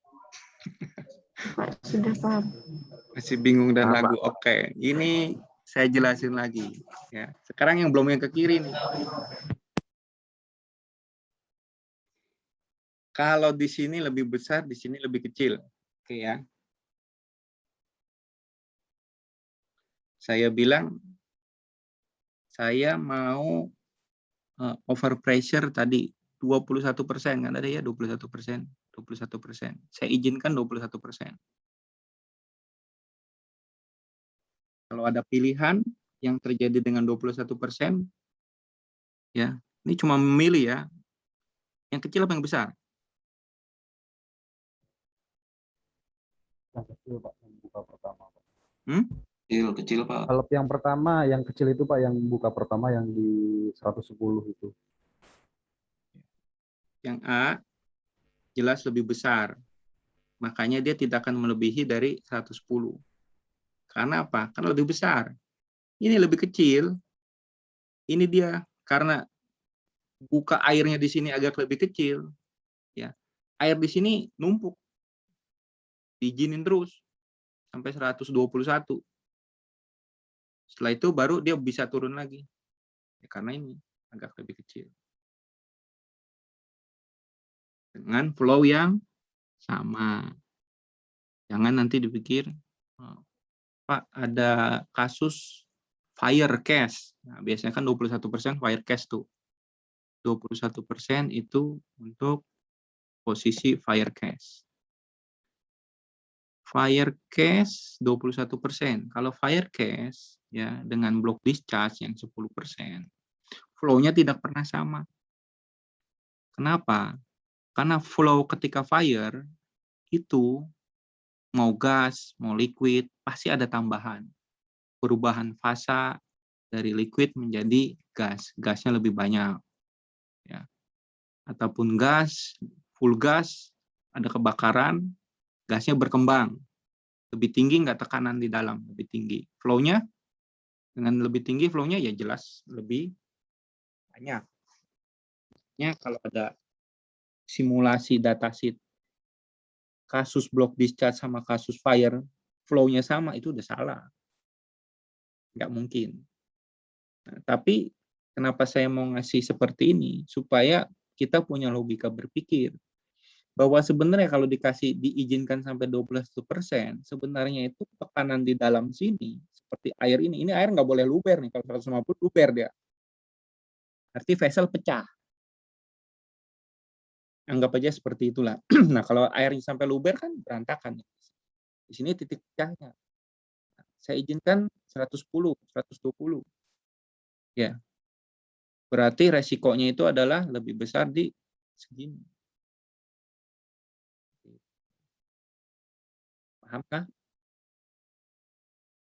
Pak, sudah paham. Masih bingung dan Paham, ragu. Oke, ini saya jelasin lagi. Ya, sekarang yang belum yang ke kiri nih. Kalau di sini lebih besar, di sini lebih kecil. Oke ya. Saya bilang, saya mau overpressure tadi 21%, kan ada ya 21%. 21%. Saya izinkan 21%. Kalau ada pilihan yang terjadi dengan 21%, ya, ini cuma memilih ya, yang kecil apa yang besar? Yang kecil, Pak, yang buka pertama, Pak. Kecil Pak. Kalau yang pertama, yang kecil itu, Pak, yang buka pertama yang di 110 itu. Yang A jelas lebih besar. Makanya dia tidak akan melebihi dari 110. Karena apa? Karena lebih besar. Ini lebih kecil. Ini dia karena buka airnya di sini agak lebih kecil. Ya. Air di sini numpuk. Diizinin terus sampai 121. Setelah itu baru dia bisa turun lagi. Ya, karena ini agak lebih kecil. dengan flow yang sama. Jangan nanti dipikir, Pak, ada kasus fire cash. Nah, biasanya kan 21% fire cash tuh. 21% itu untuk posisi fire cash. Fire cash 21%. Kalau fire cash ya dengan block discharge yang 10%, flow-nya tidak pernah sama. Kenapa? Karena flow ketika fire itu mau gas, mau liquid, pasti ada tambahan. Perubahan fasa dari liquid menjadi gas. Gasnya lebih banyak. Ya. Ataupun gas, full gas, ada kebakaran, gasnya berkembang. Lebih tinggi nggak tekanan di dalam? Lebih tinggi. Flow-nya, dengan lebih tinggi flow-nya ya jelas lebih banyak. Ya, kalau ada simulasi datasheet kasus block discharge sama kasus fire, flow-nya sama, itu udah salah. Nggak mungkin. Nah, tapi kenapa saya mau ngasih seperti ini? Supaya kita punya logika berpikir. Bahwa sebenarnya kalau diizinkan sampai 21%, sebenarnya itu tekanan di dalam sini, seperti air ini air nggak boleh luber nih, kalau 150 luber dia. Arti vessel pecah. Anggap aja seperti itulah. Nah, kalau airnya sampai luber kan berantakan. Di sini titik pecahnya. Saya izinkan 110, 120. Ya. Berarti resikonya itu adalah lebih besar di segini. Pahamkah?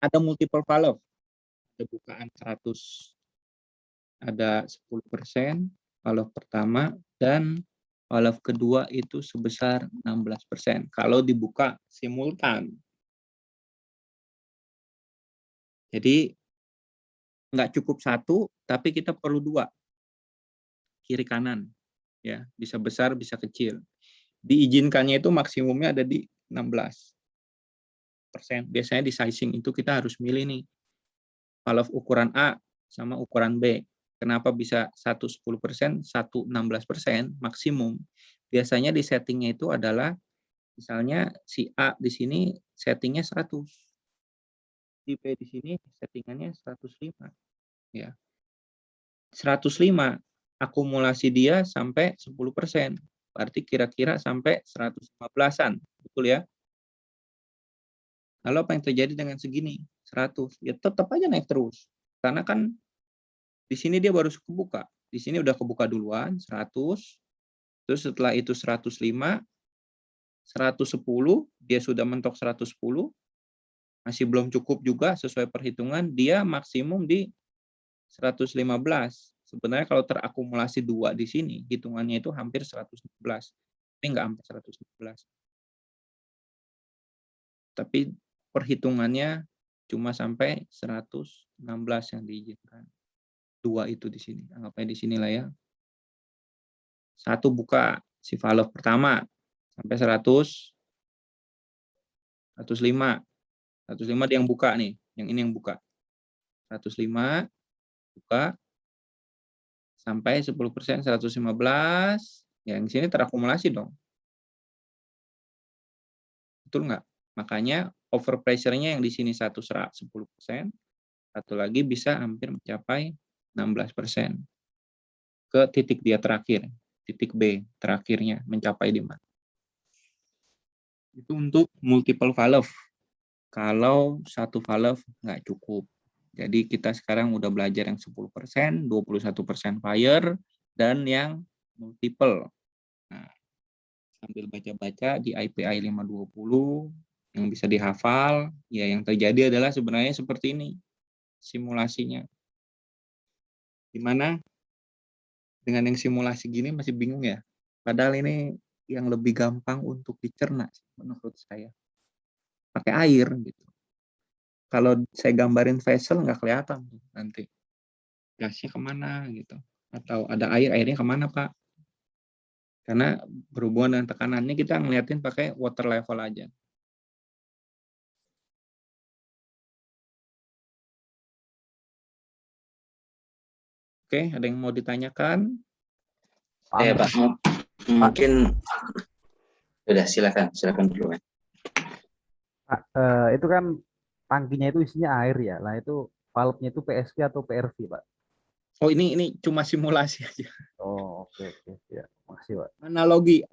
Ada multiple valve. Ada bukaan 100. Ada 10%, valve pertama, dan valve kedua itu sebesar 16%. Kalau dibuka simultan. Jadi nggak cukup satu, tapi kita perlu dua. Kiri kanan. Ya, bisa besar, bisa kecil. Diizinkannya itu maksimumnya ada di 16%. Biasanya di sizing itu kita harus milih nih. Valve ukuran A sama ukuran B. Kenapa bisa satu 10%, satu 16% maksimum? Biasanya di settingnya itu adalah, misalnya si A di sini settingnya 100. Si B di sini settingannya 105. Ya. 105 akumulasi dia sampai 10%. Berarti kira-kira sampai 115-an. Betul ya? Lalu apa yang terjadi dengan segini? 100. Ya tetap aja naik terus. Karena kan di sini dia baru kebuka. Di sini udah kebuka duluan, 100. Terus setelah itu 105, 110, dia sudah mentok 110. Masih belum cukup juga sesuai perhitungan, dia maksimum di 115. Sebenarnya kalau terakumulasi 2 di sini, hitungannya itu hampir 116. Tapi nggak hampir 116. Tapi perhitungannya cuma sampai 116 yang diizinkan. 2 itu di sini. Anggapnya di sinilah ya. 1 buka si valve pertama sampai 100, 105. 105 dia yang buka nih. Yang ini yang buka. 105 buka sampai 10%, 115. Ya, yang sini terakumulasi dong. Betul nggak? Makanya overpressure-nya yang di sini 10%, satu lagi bisa hampir mencapai 16%. Ke titik dia terakhir, titik B terakhirnya mencapai di mana? Itu untuk multiple valve. Kalau satu valve nggak cukup. Jadi kita sekarang udah belajar yang 10%, 21% fire, dan yang multiple. Nah, sambil baca-baca di IPI 520 yang bisa dihafal, ya yang terjadi adalah sebenarnya seperti ini simulasinya. Dimana dengan yang simulasi gini masih bingung ya. Padahal ini yang lebih gampang untuk dicerna menurut saya. Pakai air gitu. Kalau saya gambarin vessel nggak kelihatan nanti. Gasnya kemana gitu. Atau ada air, airnya kemana Pak? Karena berhubungan dengan tekanannya kita ngeliatin pakai water level aja. Oke, ada yang mau ditanyakan? Pak. Mungkin udah silakan dulu. Pak, itu kan tangkinya itu isinya air ya. Lah itu valve-nya itu PSV atau PRV, Pak? Oh, ini cuma simulasi aja. Oh, oke oke. Ya, makasih, Pak.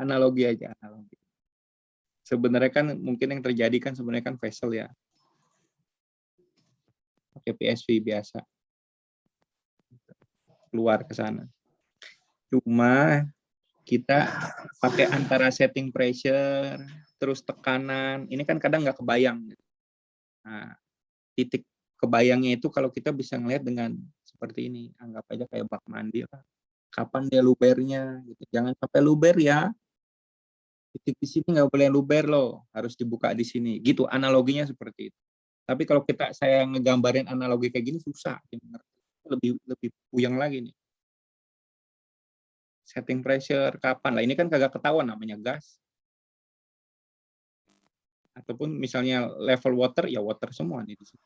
Analogi aja, analogi. Sebenarnya kan mungkin yang terjadi kan sebenarnya kan vessel ya. Pakai PSV biasa. Keluar ke sana. Cuma kita pakai antara setting pressure, terus tekanan, ini kan kadang nggak kebayang. Nah, titik kebayangnya itu kalau kita bisa ngelihat dengan seperti ini, anggap aja kayak bak mandi lah. Kapan dia lubernya? Gitu. Jangan sampai luber ya. Titik di sini nggak boleh luber loh, harus dibuka di sini. Gitu analoginya seperti itu. Tapi kalau saya ngegambarin analogi kayak gini susah, lebih puyeng lagi nih. Setting pressure kapan lah, ini kan kagak ketahuan namanya gas. Ataupun misalnya level water, ya water semua nih di sini.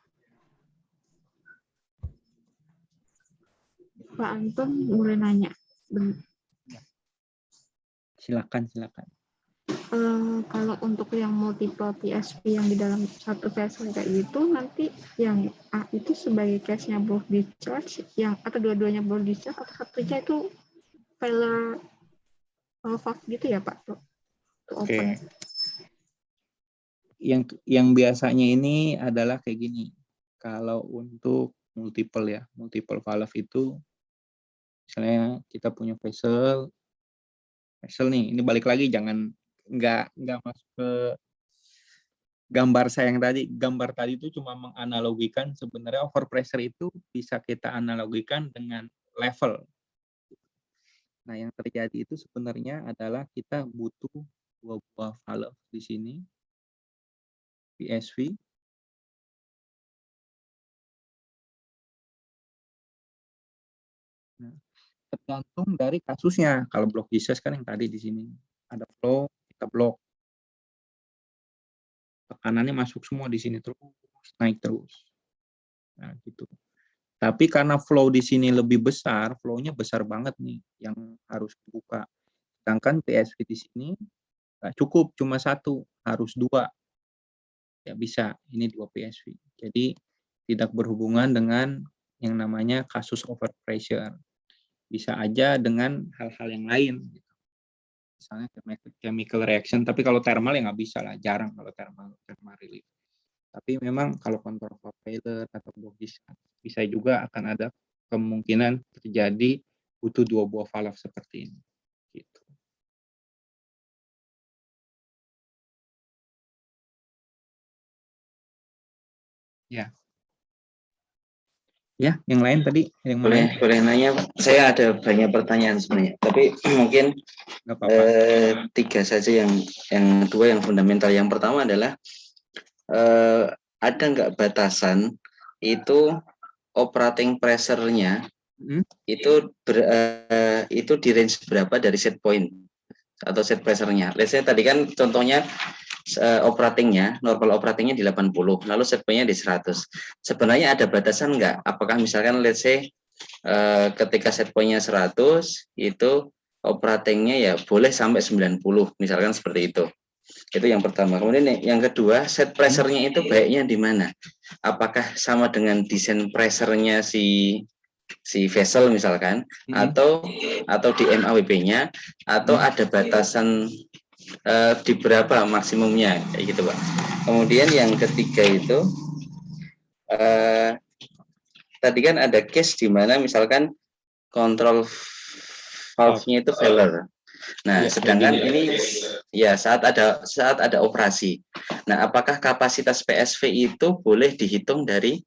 Pak Anton boleh nanya. Silakan. Kalau untuk yang multiple PSP yang di dalam satu vessel kayak gitu, nanti yang A itu sebagai case-nya both discharge, yang atau dua-duanya both discharge, atau satunya itu failure valve gitu ya Pak? Oke. Yang biasanya ini adalah kayak gini. Kalau untuk multiple valve itu, misalnya kita punya vessel nih, ini balik lagi jangan nggak masuk ke gambar saya yang tadi. Gambar tadi itu cuma menganalogikan sebenarnya overpressure itu bisa kita analogikan dengan level. Nah, yang terjadi itu sebenarnya adalah kita butuh dua buah valve di sini, PSV. Nah, tergantung dari kasusnya. Kalau block discharge kan yang tadi di sini ada flow, kita blok. Tekanannya masuk semua di sini terus, naik terus. Nah, gitu. Tapi karena flow di sini lebih besar, flow-nya besar banget nih yang harus dibuka. Sedangkan PSV di sini nggak cukup cuma satu, harus dua. Ya bisa, ini 2 PSV. Jadi tidak berhubungan dengan yang namanya kasus overpressure. Bisa aja dengan hal-hal yang lain. Misalnya chemical reaction, tapi kalau thermal ya nggak bisa lah, jarang kalau thermal relief. Tapi memang kalau control valve failure atau block discharge, bisa juga akan ada kemungkinan terjadi butuh 2 buah valve seperti ini. Gitu. Ya. Ya, yang lain tadi, yang mana? Boleh nanya, Pak. Saya ada banyak pertanyaan sebenarnya, tapi mungkin Nggak apa-apa. 3 saja yang 2 yang fundamental. Yang pertama adalah ada nggak batasan itu operating pressure-nya itu di range berapa dari set point atau set pressure-nya. Let's say tadi kan contohnya normal operatingnya di 80, lalu set point-nya di 100. Sebenarnya ada batasan nggak? Apakah misalkan let's say ketika set point-nya 100 itu operatingnya ya boleh sampai 90, misalkan seperti itu. Itu yang pertama. Kemudian yang kedua, set pressure-nya itu baiknya di mana? Apakah sama dengan desain pressure-nya si vessel misalkan, atau di MAWB-nya, atau ada batasan di berapa maksimumnya, kayak gitu Pak. Kemudian yang ketiga itu tadi kan ada case di mana misalkan kontrol valve-nya itu failure. Nah, sedangkan ini ya saat ada operasi. Nah, apakah kapasitas PSV itu boleh dihitung dari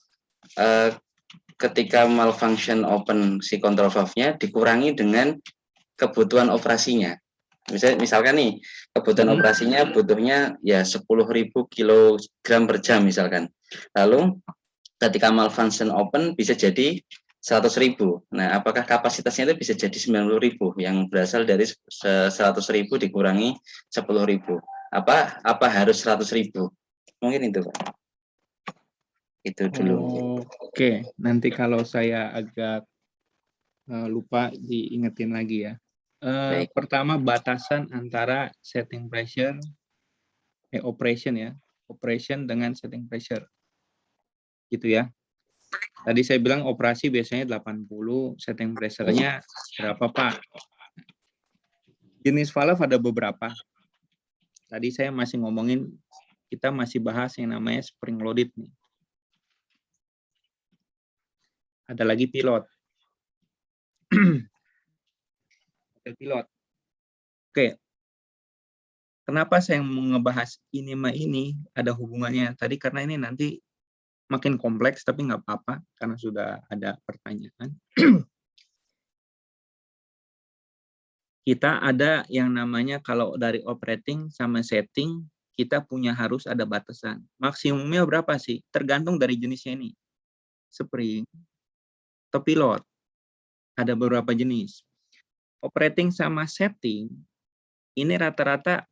ketika malfunction open si control valve-nya dikurangi dengan kebutuhan operasinya. Misalkan nih, kebutuhan operasinya butuhnya ya 10.000 kilogram per jam misalkan. Lalu ketika malfunction open bisa jadi 100.000. Nah, apakah kapasitasnya itu bisa jadi 90.000 yang berasal dari 100.000 dikurangi 10.000? Apa harus 100.000? Mungkin itu, Pak. Itu dulu. Oke, nanti kalau saya agak lupa diingetin lagi ya. Baik. Pertama batasan antara setting pressure, operation ya, operation dengan setting pressure, gitu ya. Tadi saya bilang operasi biasanya 80, setting pressure-nya berapa Pak? Jenis valve ada beberapa. Tadi saya masih ngomongin, kita masih bahas yang namanya spring loaded nih. Ada lagi pilot. Ada pilot. Oke. Kenapa saya mau ngebahas ini sama ini ada hubungannya tadi, karena ini nanti makin kompleks, tapi nggak apa-apa karena sudah ada pertanyaan. Kita ada yang namanya kalau dari operating sama setting, kita punya harus ada batasan. Maksimumnya berapa sih? Tergantung dari jenisnya ini. Spring atau pilot. Ada beberapa jenis. Operating sama setting, ini rata-rata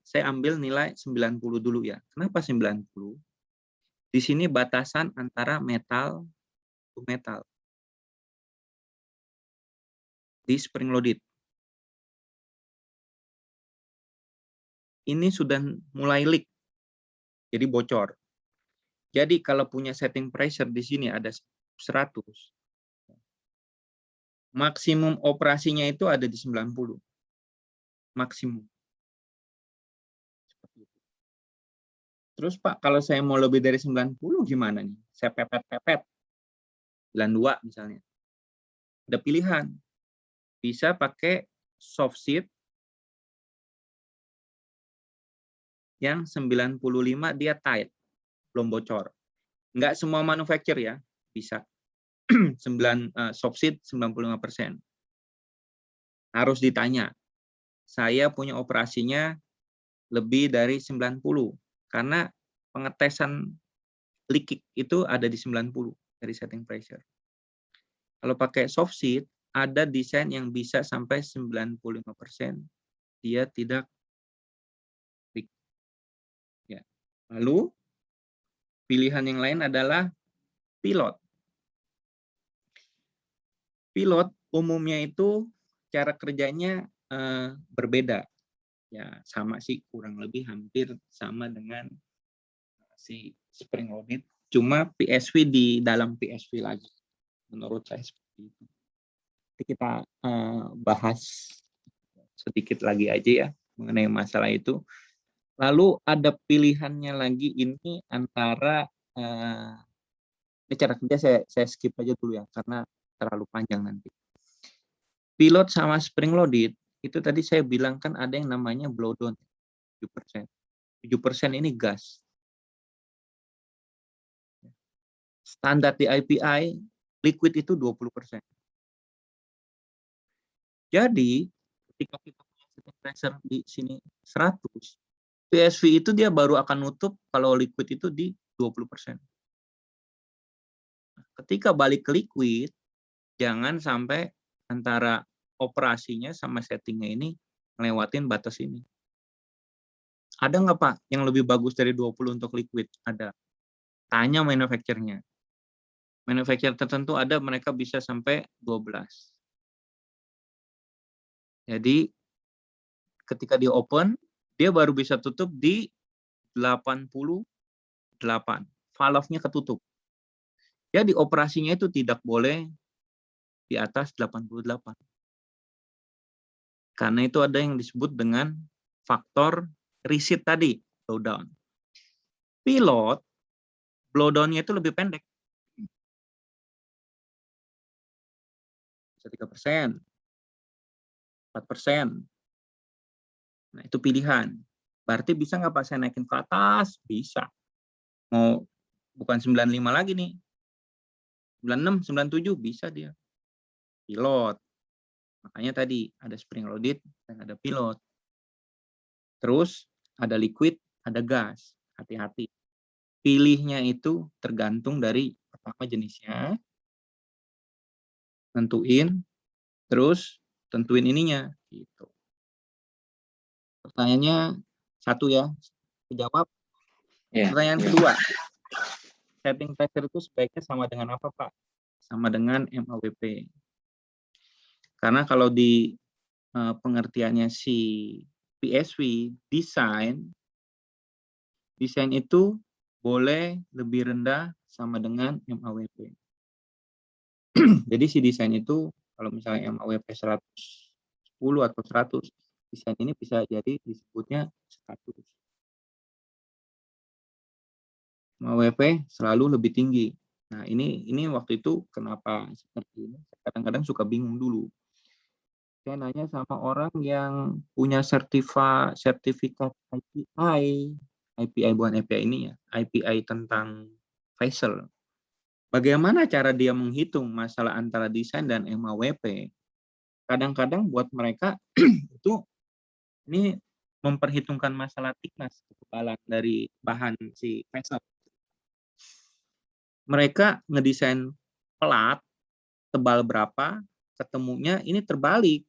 saya ambil nilai 90 dulu ya. Kenapa 90? Di sini batasan antara metal to metal. Di spring loaded. Ini sudah mulai leak. Jadi bocor. Jadi kalau punya setting pressure di sini ada 100. Maksimum operasinya itu ada di 90. Maksimum. Terus Pak, kalau saya mau lebih dari 90 gimana nih? Saya pepet-pepet. 92 misalnya. Ada pilihan. Bisa pakai soft seat yang 95 dia tight. Belum bocor. Enggak semua manufacturer ya. Bisa. Soft seat 95%. Harus ditanya. Saya punya operasinya lebih dari 90. Karena pengetesan leak itu ada di 90 dari setting pressure. Kalau pakai soft seat, ada desain yang bisa sampai 95% dia tidak leak. Ya. Lalu pilihan yang lain adalah pilot. Pilot umumnya itu cara kerjanya berbeda. Ya, sama sih, kurang lebih hampir sama dengan si spring loaded, cuma PSV di dalam PSV lagi. Menurut saya seperti itu. Nanti kita bahas sedikit lagi aja ya mengenai masalah itu. Lalu ada pilihannya lagi ini antara ini cara kerja saya skip aja dulu ya karena terlalu panjang nanti. Pilot sama spring loaded itu tadi saya bilang kan ada yang namanya blow down 7%. 7% ini gas. Standar di IPI liquid itu 20%. Jadi ketika kita punya setting pressure di sini 100, PSV itu dia baru akan nutup kalau liquid itu di 20%. Ketika balik ke liquid, jangan sampai antara operasinya sama settingnya ini ngelewatin batas ini. Ada nggak Pak yang lebih bagus dari 20 untuk liquid? Ada. Tanya manufacturer-nya. Manufacturer tertentu ada mereka bisa sampai 12. Jadi ketika di open, dia baru bisa tutup di 88. Valve-nya ketutup. Jadi operasinya itu tidak boleh di atas 88. Karena itu ada yang disebut dengan faktor reset tadi, blowdown. Pilot, blowdown-nya itu lebih pendek. 3%, 4%. Nah, itu pilihan. Berarti bisa nggak Pak saya naikin ke atas? Bisa. Mau bukan 95 lagi nih. 96, 97 bisa dia. Pilot. Makanya tadi ada spring loaded dan ada pilot. Terus ada liquid, ada gas. Hati-hati. Pilihnya itu tergantung dari pertama jenisnya. Tentuin. Terus tentuin ininya. Gitu. Pertanyaannya satu ya. Dijawab. Ya. Pertanyaan kedua. Setting pressure itu sebaiknya sama dengan apa Pak? Sama dengan MAWP. Karena kalau di pengertiannya si PSV, desain itu boleh lebih rendah sama dengan MAWP. Jadi si desain itu kalau misalnya MAWP 110 atau 100, desain ini bisa jadi disebutnya 100. MAWP selalu lebih tinggi. Nah, ini waktu itu kenapa seperti ini? Kadang-kadang suka bingung dulu. Saya nanya sama orang yang punya sertifikat IPI bukan API ini ya, IPI tentang facial. Bagaimana cara dia menghitung masalah antara desain dan MAWP? Kadang-kadang buat mereka itu ini memperhitungkan masalah thickness ketebalan dari bahan si facial. Mereka ngedesain pelat tebal berapa, ketemunya ini terbalik.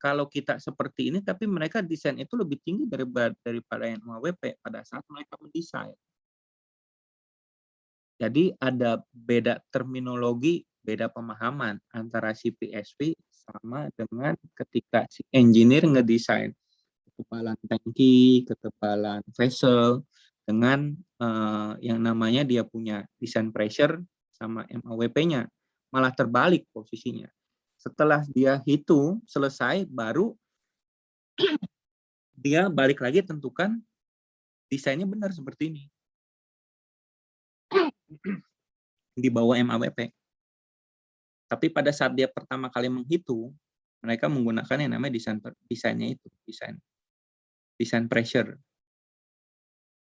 Kalau kita seperti ini, tapi mereka desain itu lebih tinggi daripada yang MAWP pada saat mereka mendesain. Jadi ada beda terminologi, beda pemahaman antara si PSV sama dengan ketika si engineer ngedesain ketebalan tangki, ketebalan vessel, dengan yang namanya dia punya desain pressure sama MAWP-nya. Malah terbalik posisinya. Setelah dia hitung selesai, baru dia balik lagi tentukan desainnya benar seperti ini. Di bawah MAWP. Tapi pada saat dia pertama kali menghitung, mereka menggunakan yang namanya desainnya itu, desain pressure.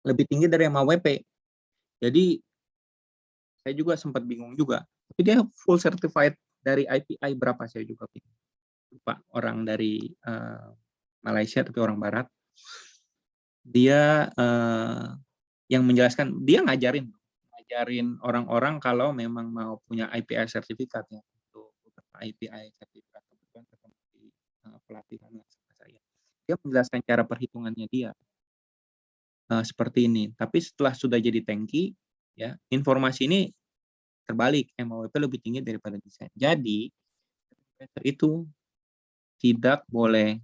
Lebih tinggi dari MAWP. Jadi saya juga sempat bingung juga. Tapi dia full certified dari IPI berapa saya juga bingung. Lupa, orang dari Malaysia tapi orang barat. Dia yang menjelaskan, dia ngajarin orang-orang kalau memang mau punya IPI sertifikat ya, untuk IPI sertifikat kebetulan ketemu di pelatihan sama saya. Dia menjelaskan cara perhitungannya dia seperti ini. Tapi setelah sudah jadi tangki, ya informasi ini terbalik, MAWP lebih tinggi daripada desain. Jadi itu tidak boleh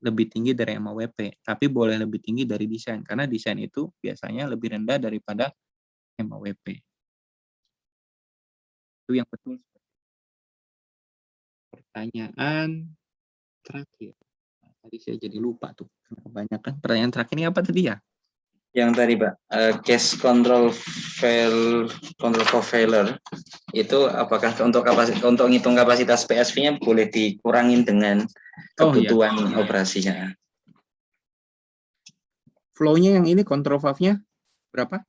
lebih tinggi dari MAWP, tapi boleh lebih tinggi dari desain, karena desain itu biasanya lebih rendah daripada MAWP. Itu yang betul. Pertanyaan terakhir. Tadi saya jadi lupa tuh, kebanyakan. Pertanyaan terakhir ini apa tadi ya? Yang tadi Pak, case control for failure itu apakah untuk ngitung kapasitas PSV-nya boleh dikurangin dengan kebutuhan operasinya? Flow-nya yang ini control valve-nya berapa?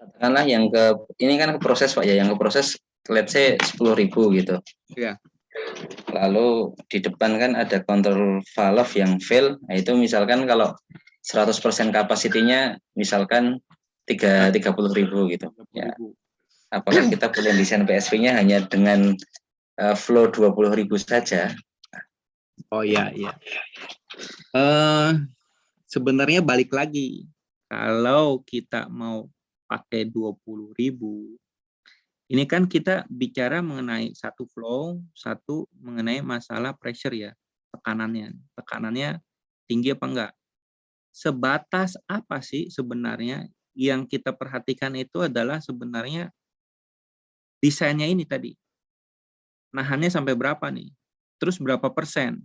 Katakanlah yang ini kan ke proses Pak ya, yang ke proses let's say 10.000 gitu. Iya. Lalu di depan kan ada control valve yang fail, nah itu misalkan kalau 100% kapasitinya misalkan 30.000 gitu. Ya. Apakah kita boleh desain PSV-nya hanya dengan flow 20.000 saja? Oh iya. Sebenarnya balik lagi, kalau kita mau pakai 20.000, ini kan kita bicara mengenai satu flow, satu mengenai masalah pressure ya, tekanannya tinggi apa enggak. Sebatas apa sih sebenarnya yang kita perhatikan itu adalah sebenarnya desainnya ini tadi. Nahannya sampai berapa nih? Terus berapa persen?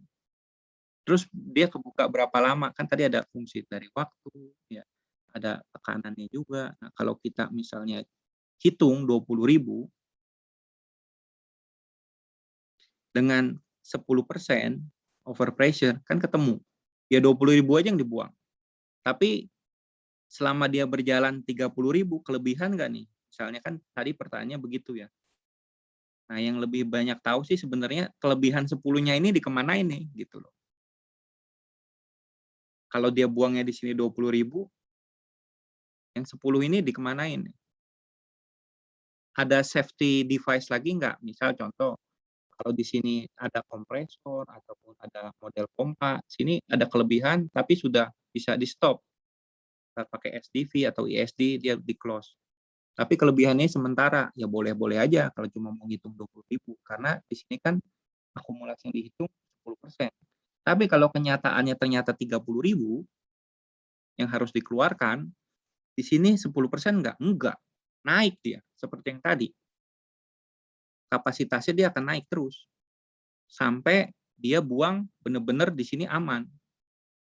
Terus dia kebuka berapa lama? Kan tadi ada fungsi dari waktu, ya, ada tekanannya juga. Nah, kalau kita misalnya hitung 20.000 dengan 10% overpressure, kan ketemu. Ya 20.000 aja yang dibuang. Tapi selama dia berjalan 30.000, kelebihan nggak nih? Misalnya kan tadi pertanyaannya begitu ya. Nah, yang lebih banyak tahu sih sebenarnya kelebihan 10-nya ini dikemanain nih, gitu loh. Kalau dia buangnya di sini 20.000, yang 10 ini dikemanain? Ada safety device lagi nggak? Misal contoh, kalau di sini ada kompresor ataupun ada model pompa, sini ada kelebihan tapi sudah bisa di stop. Kita pakai SDV atau ISD, dia di close. Tapi kelebihannya sementara, ya boleh-boleh aja kalau cuma mau ngitung 20.000, karena di sini kan akumulasi yang dihitung 10%. Tapi kalau kenyataannya ternyata 30.000 yang harus dikeluarkan, di sini 10% enggak? Enggak. Naik dia, seperti yang tadi. Kapasitasnya dia akan naik terus. Sampai dia buang benar-benar di sini aman.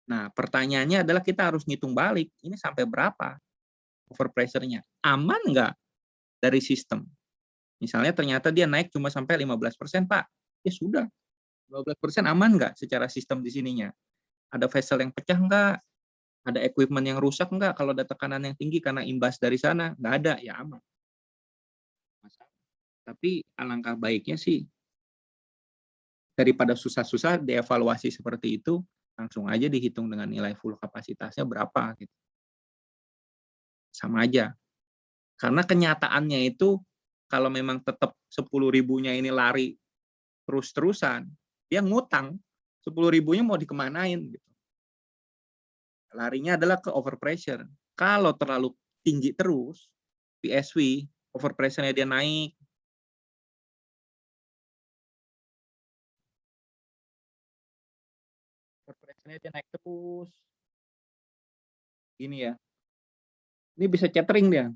Nah, pertanyaannya adalah kita harus ngitung balik. Ini sampai berapa overpressure-nya? Aman nggak dari sistem? Misalnya ternyata dia naik cuma sampai 15%, Pak. Ya sudah, 15% aman nggak secara sistem di sininya? Ada vessel yang pecah nggak? Ada equipment yang rusak nggak kalau ada tekanan yang tinggi karena imbas dari sana? Nggak ada, ya aman. Tapi alangkah baiknya sih, daripada susah-susah dievaluasi seperti itu, langsung aja dihitung dengan nilai full kapasitasnya berapa. Gitu. Sama aja. Karena kenyataannya itu, kalau memang tetap 10.000-nya ini lari terus-terusan, dia ngutang 10.000-nya mau dikemanain gitu. Larinya adalah ke overpressure. Kalau terlalu tinggi terus, PSV, overpressure-nya dia naik. Overpressure-nya dia naik terus. Ini ya. Ini bisa catering dia.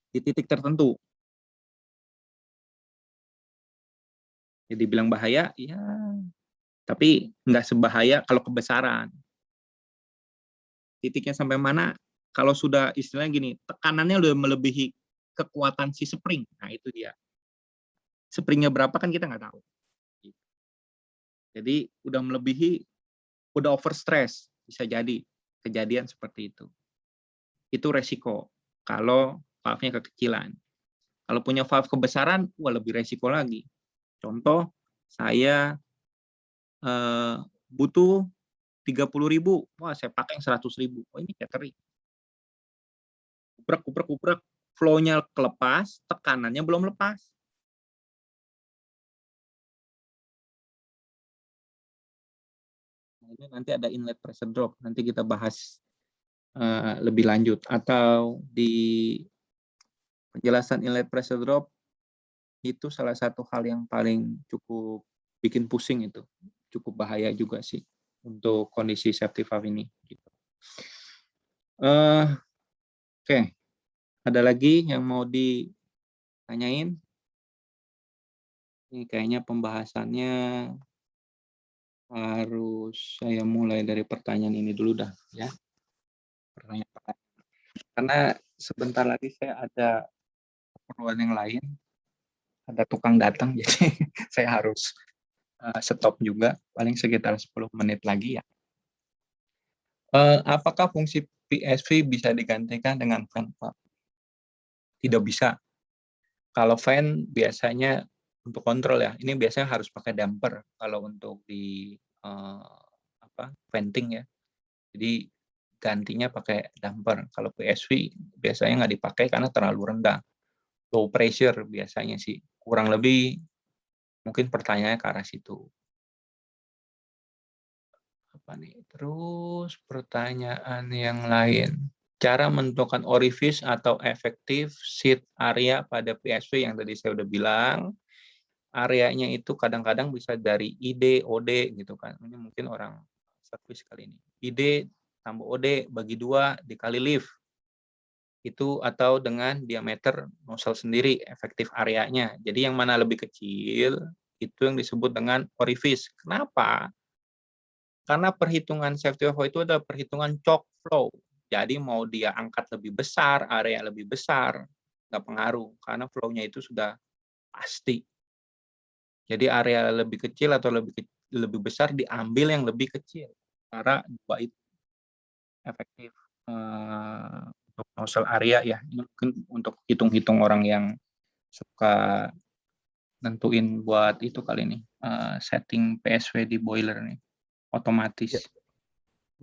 Di titik tertentu. Jadi bilang bahaya, ya. Tapi nggak sebahaya kalau kebesaran. Titiknya sampai mana? Kalau sudah istilahnya gini, tekanannya udah melebihi kekuatan si spring. Nah itu dia. Springnya berapa kan kita nggak tahu. Jadi udah melebihi, udah overstress. Bisa jadi kejadian seperti itu. Itu resiko. Kalau valve-nya kekecilan. Kalau punya valve kebesaran, wah lebih resiko lagi. Contoh, saya butuh 30.000, wah saya pakai yang 100.000. Oh ini catering. Kuprek, flow-nya kelepas, tekanannya belum lepas. Nah, ini nanti ada inlet pressure drop, nanti kita bahas lebih lanjut. Atau di penjelasan inlet pressure drop, itu salah satu hal yang paling cukup bikin pusing itu. Cukup bahaya juga sih untuk kondisi safety valve ini. Gitu. Oke. Ada lagi yang mau ditanyain? Ini kayaknya pembahasannya harus saya mulai dari pertanyaan ini dulu dah ya. Pertanyaan. Karena sebentar lagi saya ada keperluan yang lain. Ada tukang datang jadi saya harus stop juga paling sekitar 10 menit lagi ya. Apakah fungsi PSV bisa digantikan dengan fan, Pak? Tidak bisa. Kalau fan biasanya untuk kontrol ya, ini biasanya harus pakai damper kalau untuk di venting ya. Jadi gantinya pakai damper. Kalau PSV biasanya nggak dipakai karena terlalu rendah. Low pressure biasanya sih. Kurang lebih mungkin pertanyaannya ke arah situ. Apa nih? Terus pertanyaan yang lain. Cara menentukan orifice atau efektif seat area pada PSV yang tadi saya udah bilang. Areanya itu kadang-kadang bisa dari ID, OD gitu kan. Ini mungkin orang servis kali ini. ID tambah OD bagi 2 dikali lift. Itu atau dengan diameter nozzle sendiri efektif areanya. Jadi yang mana lebih kecil itu yang disebut dengan orifice. Kenapa? Karena perhitungan safety valve itu adalah perhitungan choke flow. Jadi mau dia angkat lebih besar, area lebih besar, nggak pengaruh. Karena flow-nya itu sudah pasti. Jadi area lebih kecil atau lebih besar diambil yang lebih kecil. Cara dua itu efektif untuk nozzle area ya. Ini mungkin untuk hitung-hitung orang yang suka nentuin buat itu kali ini setting PSV di boiler nih otomatis. Ya.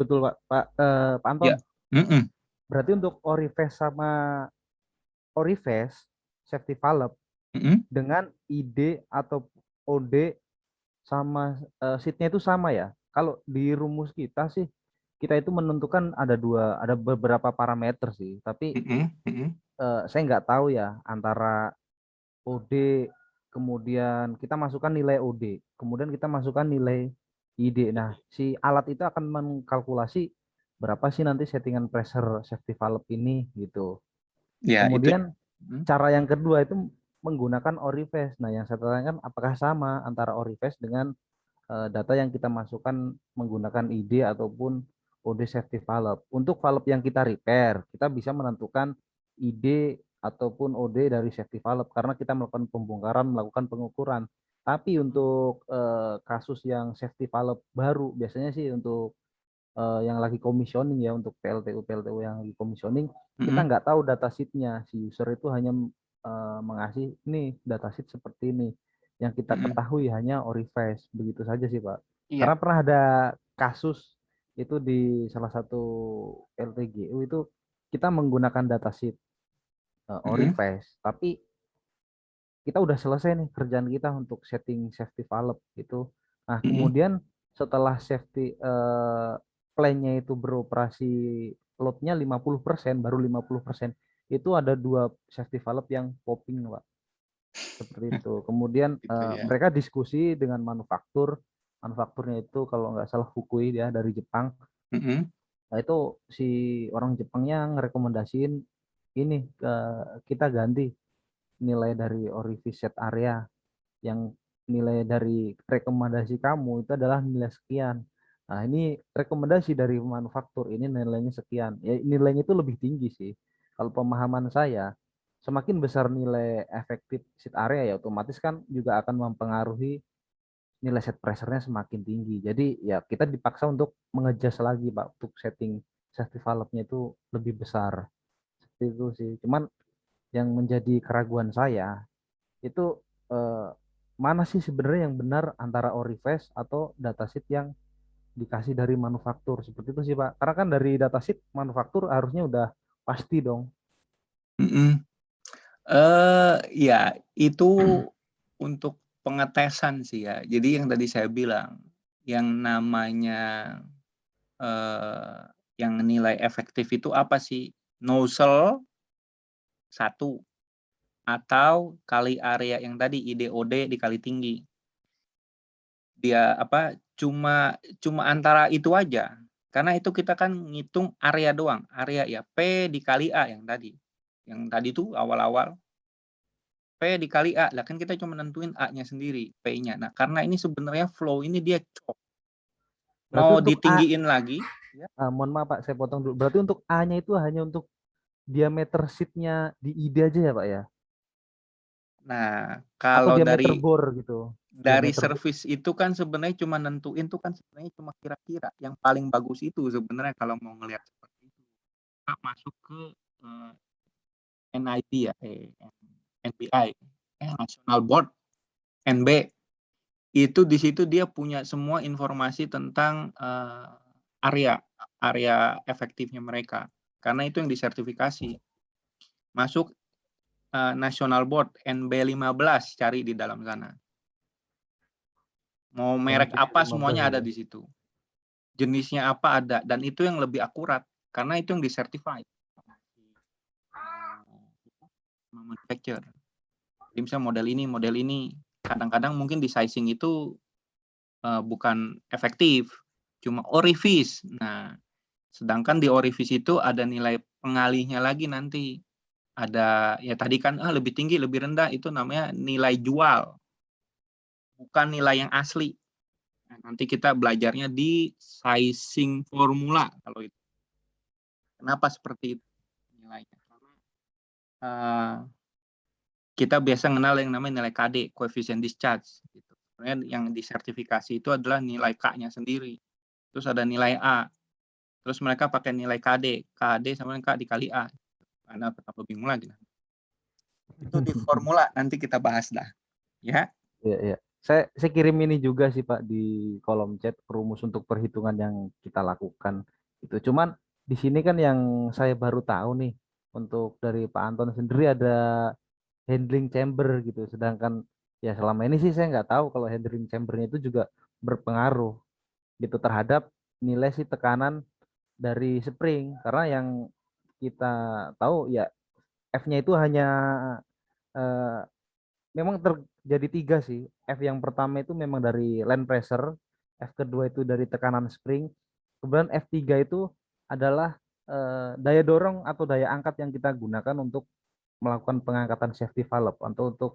Betul Pak Anton. Ya. Berarti untuk orifice sama orifice safety valve dengan ID atau OD sama seatnya itu sama ya. Kalau di rumus kita sih kita itu menentukan ada beberapa parameter sih. Tapi saya nggak tahu ya antara OD, kemudian kita masukkan nilai OD, kemudian kita masukkan nilai ID. Nah, si alat itu akan mengkalkulasi berapa sih nanti settingan pressure safety valve ini gitu. Ya, itu. Kemudian cara yang kedua itu menggunakan Orives. Nah, yang saya tanyakan apakah sama antara Orives dengan data yang kita masukkan menggunakan ID ataupun OD safety valve. Untuk valve yang kita repair, kita bisa menentukan ID ataupun OD dari safety valve karena kita melakukan pembongkaran, melakukan pengukuran. Tapi untuk kasus yang safety valve baru, biasanya sih untuk yang lagi commissioning ya, untuk PLTU yang lagi commissioning, kita nggak tahu datasheetnya. Si user itu hanya mengasih ini datasheet seperti ini. Yang kita ketahui hanya Orives, begitu saja sih Pak. Iya. Karena pernah ada kasus itu di salah satu LTGU itu kita menggunakan datasheet Orives, tapi kita udah selesai nih kerjaan kita untuk setting safety valve gitu. Nah, kemudian setelah safety plan-nya itu beroperasi load-nya 50%, baru 50%, itu ada 2 safety valve yang popping, Pak. Seperti itu. Kemudian mereka diskusi dengan manufaktur. Manufakturnya itu kalau nggak salah Fukui ya, dari Jepang. Nah, itu si orang Jepangnya ngerekomendasiin ini kita ganti nilai dari orifice set area, yang nilai dari rekomendasi kamu itu adalah nilai sekian. Nah, ini rekomendasi dari manufaktur, ini nilainya sekian. Ya, nilainya itu lebih tinggi sih. Kalau pemahaman saya, semakin besar nilai efektif set area ya otomatis kan juga akan mempengaruhi nilai set pressure-nya semakin tinggi. Jadi ya kita dipaksa untuk mengejas lagi Pak, untuk setting safety valve-nya itu lebih besar. Seperti itu sih. Cuman yang menjadi keraguan saya itu mana sih sebenarnya yang benar antara Orives atau datasheet yang dikasih dari manufaktur, seperti itu sih Pak. Karena kan dari datasheet manufaktur harusnya udah pasti dong. Ya itu untuk pengetesan sih ya. Jadi yang tadi saya bilang, yang namanya yang nilai efektif itu apa sih? Nozzle 1 atau kali area yang tadi IDOD dikali tinggi. Dia cuma antara itu aja. Karena itu kita kan ngitung area doang, area ya P dikali A yang tadi. Yang tadi tuh awal-awal P dikali A. Lah kan kita cuma nentuin A-nya sendiri, P-nya. Nah, karena ini sebenarnya flow ini dia cok. Mau ditinggiin lagi, ya. Mohon maaf Pak, saya potong dulu. Berarti untuk A-nya itu hanya untuk diameter sheet-nya di ID aja ya Pak ya? Nah, Atau kalau diameter bore gitu. dari service itu kan sebenarnya cuma nentuin tuh kan sebenarnya cuma kira-kira. Yang paling bagus itu sebenarnya kalau mau ngelihat seperti itu. Kita masuk ke NIB ya, NBI, National Board, NB. Itu di situ dia punya semua informasi tentang area efektifnya mereka. Karena itu yang disertifikasi. Masuk National Board NB15, cari di dalam sana. Mau merek apa semuanya ada di situ. Jenisnya apa ada, dan itu yang lebih akurat karena itu yang disertified manufacturer. Jadi misalnya model ini kadang-kadang mungkin di sizing itu bukan efektif, cuma orifice. Nah, sedangkan di orifice itu ada nilai pengalihnya lagi nanti. Ada ya tadi kan lebih tinggi, lebih rendah, itu namanya nilai jual. Bukan nilai yang asli. Nah, nanti kita belajarnya di sizing formula kalau itu. Kenapa seperti itu nilainya? Karena kita biasa kenal yang namanya nilai KD, coefficient discharge. Gitu. Sebenarnya yang disertifikasi itu adalah nilai K-nya sendiri. Terus ada nilai A. Terus mereka pakai nilai KD. KD sama dengan K dikali A. Karena betapa bingung lagi. Itu di formula, nanti kita bahas dah. Ya. Iya. Saya kirim ini juga sih Pak di kolom chat, rumus untuk perhitungan yang kita lakukan. Itu cuman di sini kan yang saya baru tahu nih, untuk dari Pak Anton sendiri ada handling chamber gitu. Sedangkan ya selama ini sih saya nggak tahu kalau handling chambernya itu juga berpengaruh gitu terhadap nilai si tekanan dari spring. Karena yang kita tahu ya F-nya itu hanya memang terjadi 3 sih. F yang pertama itu memang dari land pressure, F kedua itu dari tekanan spring, kemudian F3 itu adalah daya dorong atau daya angkat yang kita gunakan untuk melakukan pengangkatan safety valve atau untuk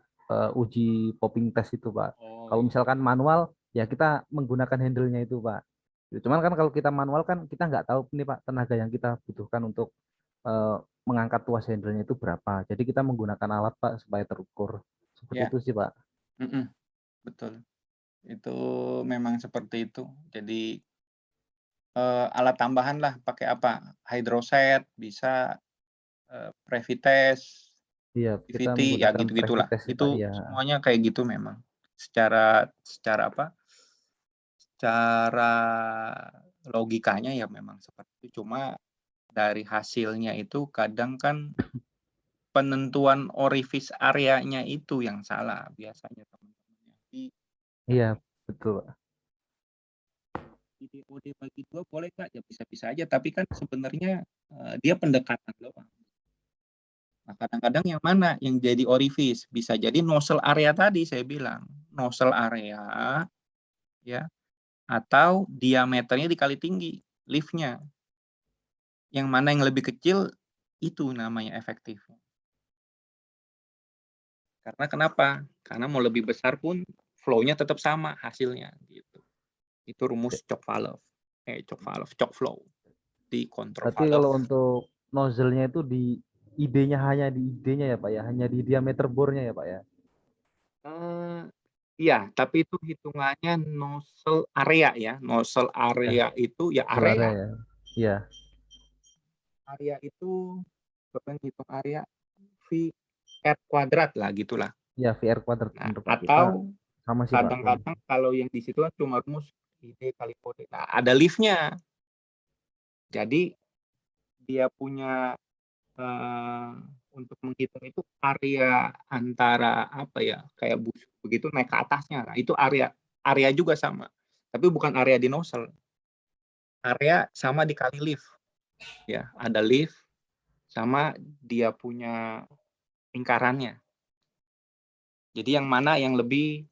uji popping test itu, Pak. Oh, Kalau misalkan manual, ya kita menggunakan handle-nya itu, Pak. Cuman kan kalau kita manual kan kita nggak tahu nih, Pak, tenaga yang kita butuhkan untuk eh, mengangkat tuas handle-nya itu berapa. Jadi kita menggunakan alat, Pak, supaya terukur. Seperti ya, itu sih, Pak. betul. Itu memang seperti itu. Jadi alat tambahan lah, pakai apa? Hydroset, bisa Prevites, Iya, kita PVT, ya menggunakan gitu-gitulah. Prevites sih, Pak. Itu Ya, semuanya kayak gitu memang. Secara apa? Secara logikanya ya memang seperti itu. Cuma dari hasilnya itu kadang kan penentuan orifice areanya itu yang salah biasanya, teman-teman. Jadi iya, betul, Pak. DOD bagi 2 boleh Kak? Ya bisa-bisa aja, tapi kan sebenarnya dia pendekatan doang. Nah, kadang-kadang yang mana yang jadi orifice? Bisa jadi nozzle area tadi saya bilang. Nozzle area ya, atau diameternya dikali tinggi liftnya. Yang mana yang lebih kecil itu namanya efektif. Karena kenapa? Karena mau lebih besar pun flow-nya tetap sama hasilnya gitu. Itu rumus choke valve. Choke flow di control Berarti kalau valve. untuk nozzle-nya itu hanya di idenya ya, Pak ya, hanya di diameter bore-nya ya, Pak ya. Iya, tapi itu hitungannya nozzle area ya. Nozzle Ya, area itu ya nozzle area area. ya. Iya, Area itu coba hitung area V R kuadrat lah gitulah. iya VR kuadrat Nah, bener, Pak. Kita atau sama sih, Pak. kadang-kadang kalau yang di situ kan cuma rumus ID kali kode. Nah, ada liftnya. Jadi dia punya untuk menghitung itu area antara apa ya, kayak bus begitu naik ke atasnya. Nah, itu area juga sama. Tapi bukan area di nozzle. Area sama dikali lift. Ya, ada lift sama dia punya lingkarannya. Jadi yang mana yang lebih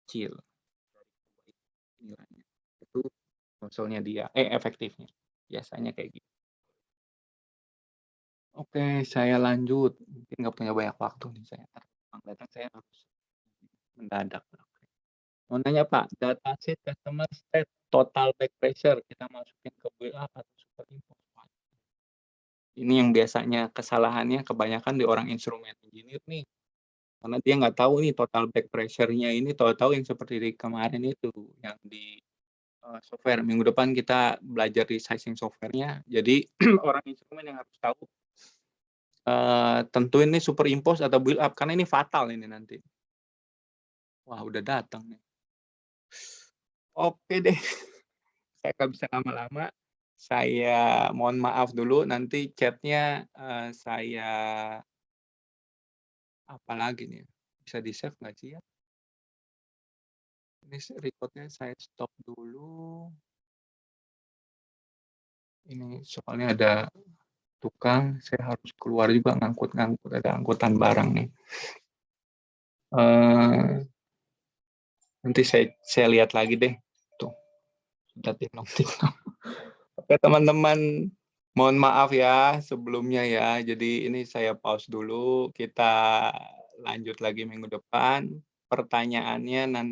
kecil nilainya. Itu nozzle-nya dia, efektifnya. Biasanya kayak gitu. Oke, saya lanjut. Mungkin nggak punya banyak waktu nih saya. Datang saya harus mendadak. Mau nanya Pak, data sheet customer state total back pressure kita masukin ke WA atau super info? Ini yang biasanya kesalahannya kebanyakan di orang instrumen engineer nih. Karena dia nggak tahu nih total back pressure-nya ini, tahu-tahu yang seperti di kemarin itu, yang di software. Minggu depan kita belajar di sizing software-nya. Jadi orang instrumen yang harus tahu tentuin nih superimpose atau build up, karena ini fatal ini nanti. Wah, udah datang nih. Oke deh, saya nggak bisa lama-lama. Saya mohon maaf dulu, nanti chat-nya saya apa lagi nih? Bisa di-save nggak sih ya? Ini record-nya saya stop dulu. Ini soalnya ada tukang, saya harus keluar juga ngangkut-ngangkut, ada angkutan barang nih. Nanti saya lihat lagi deh. Tuh, sudah tinong-tinong. Oke teman-teman, mohon maaf ya sebelumnya ya. Jadi ini saya pause dulu, kita lanjut lagi minggu depan. Pertanyaannya nanti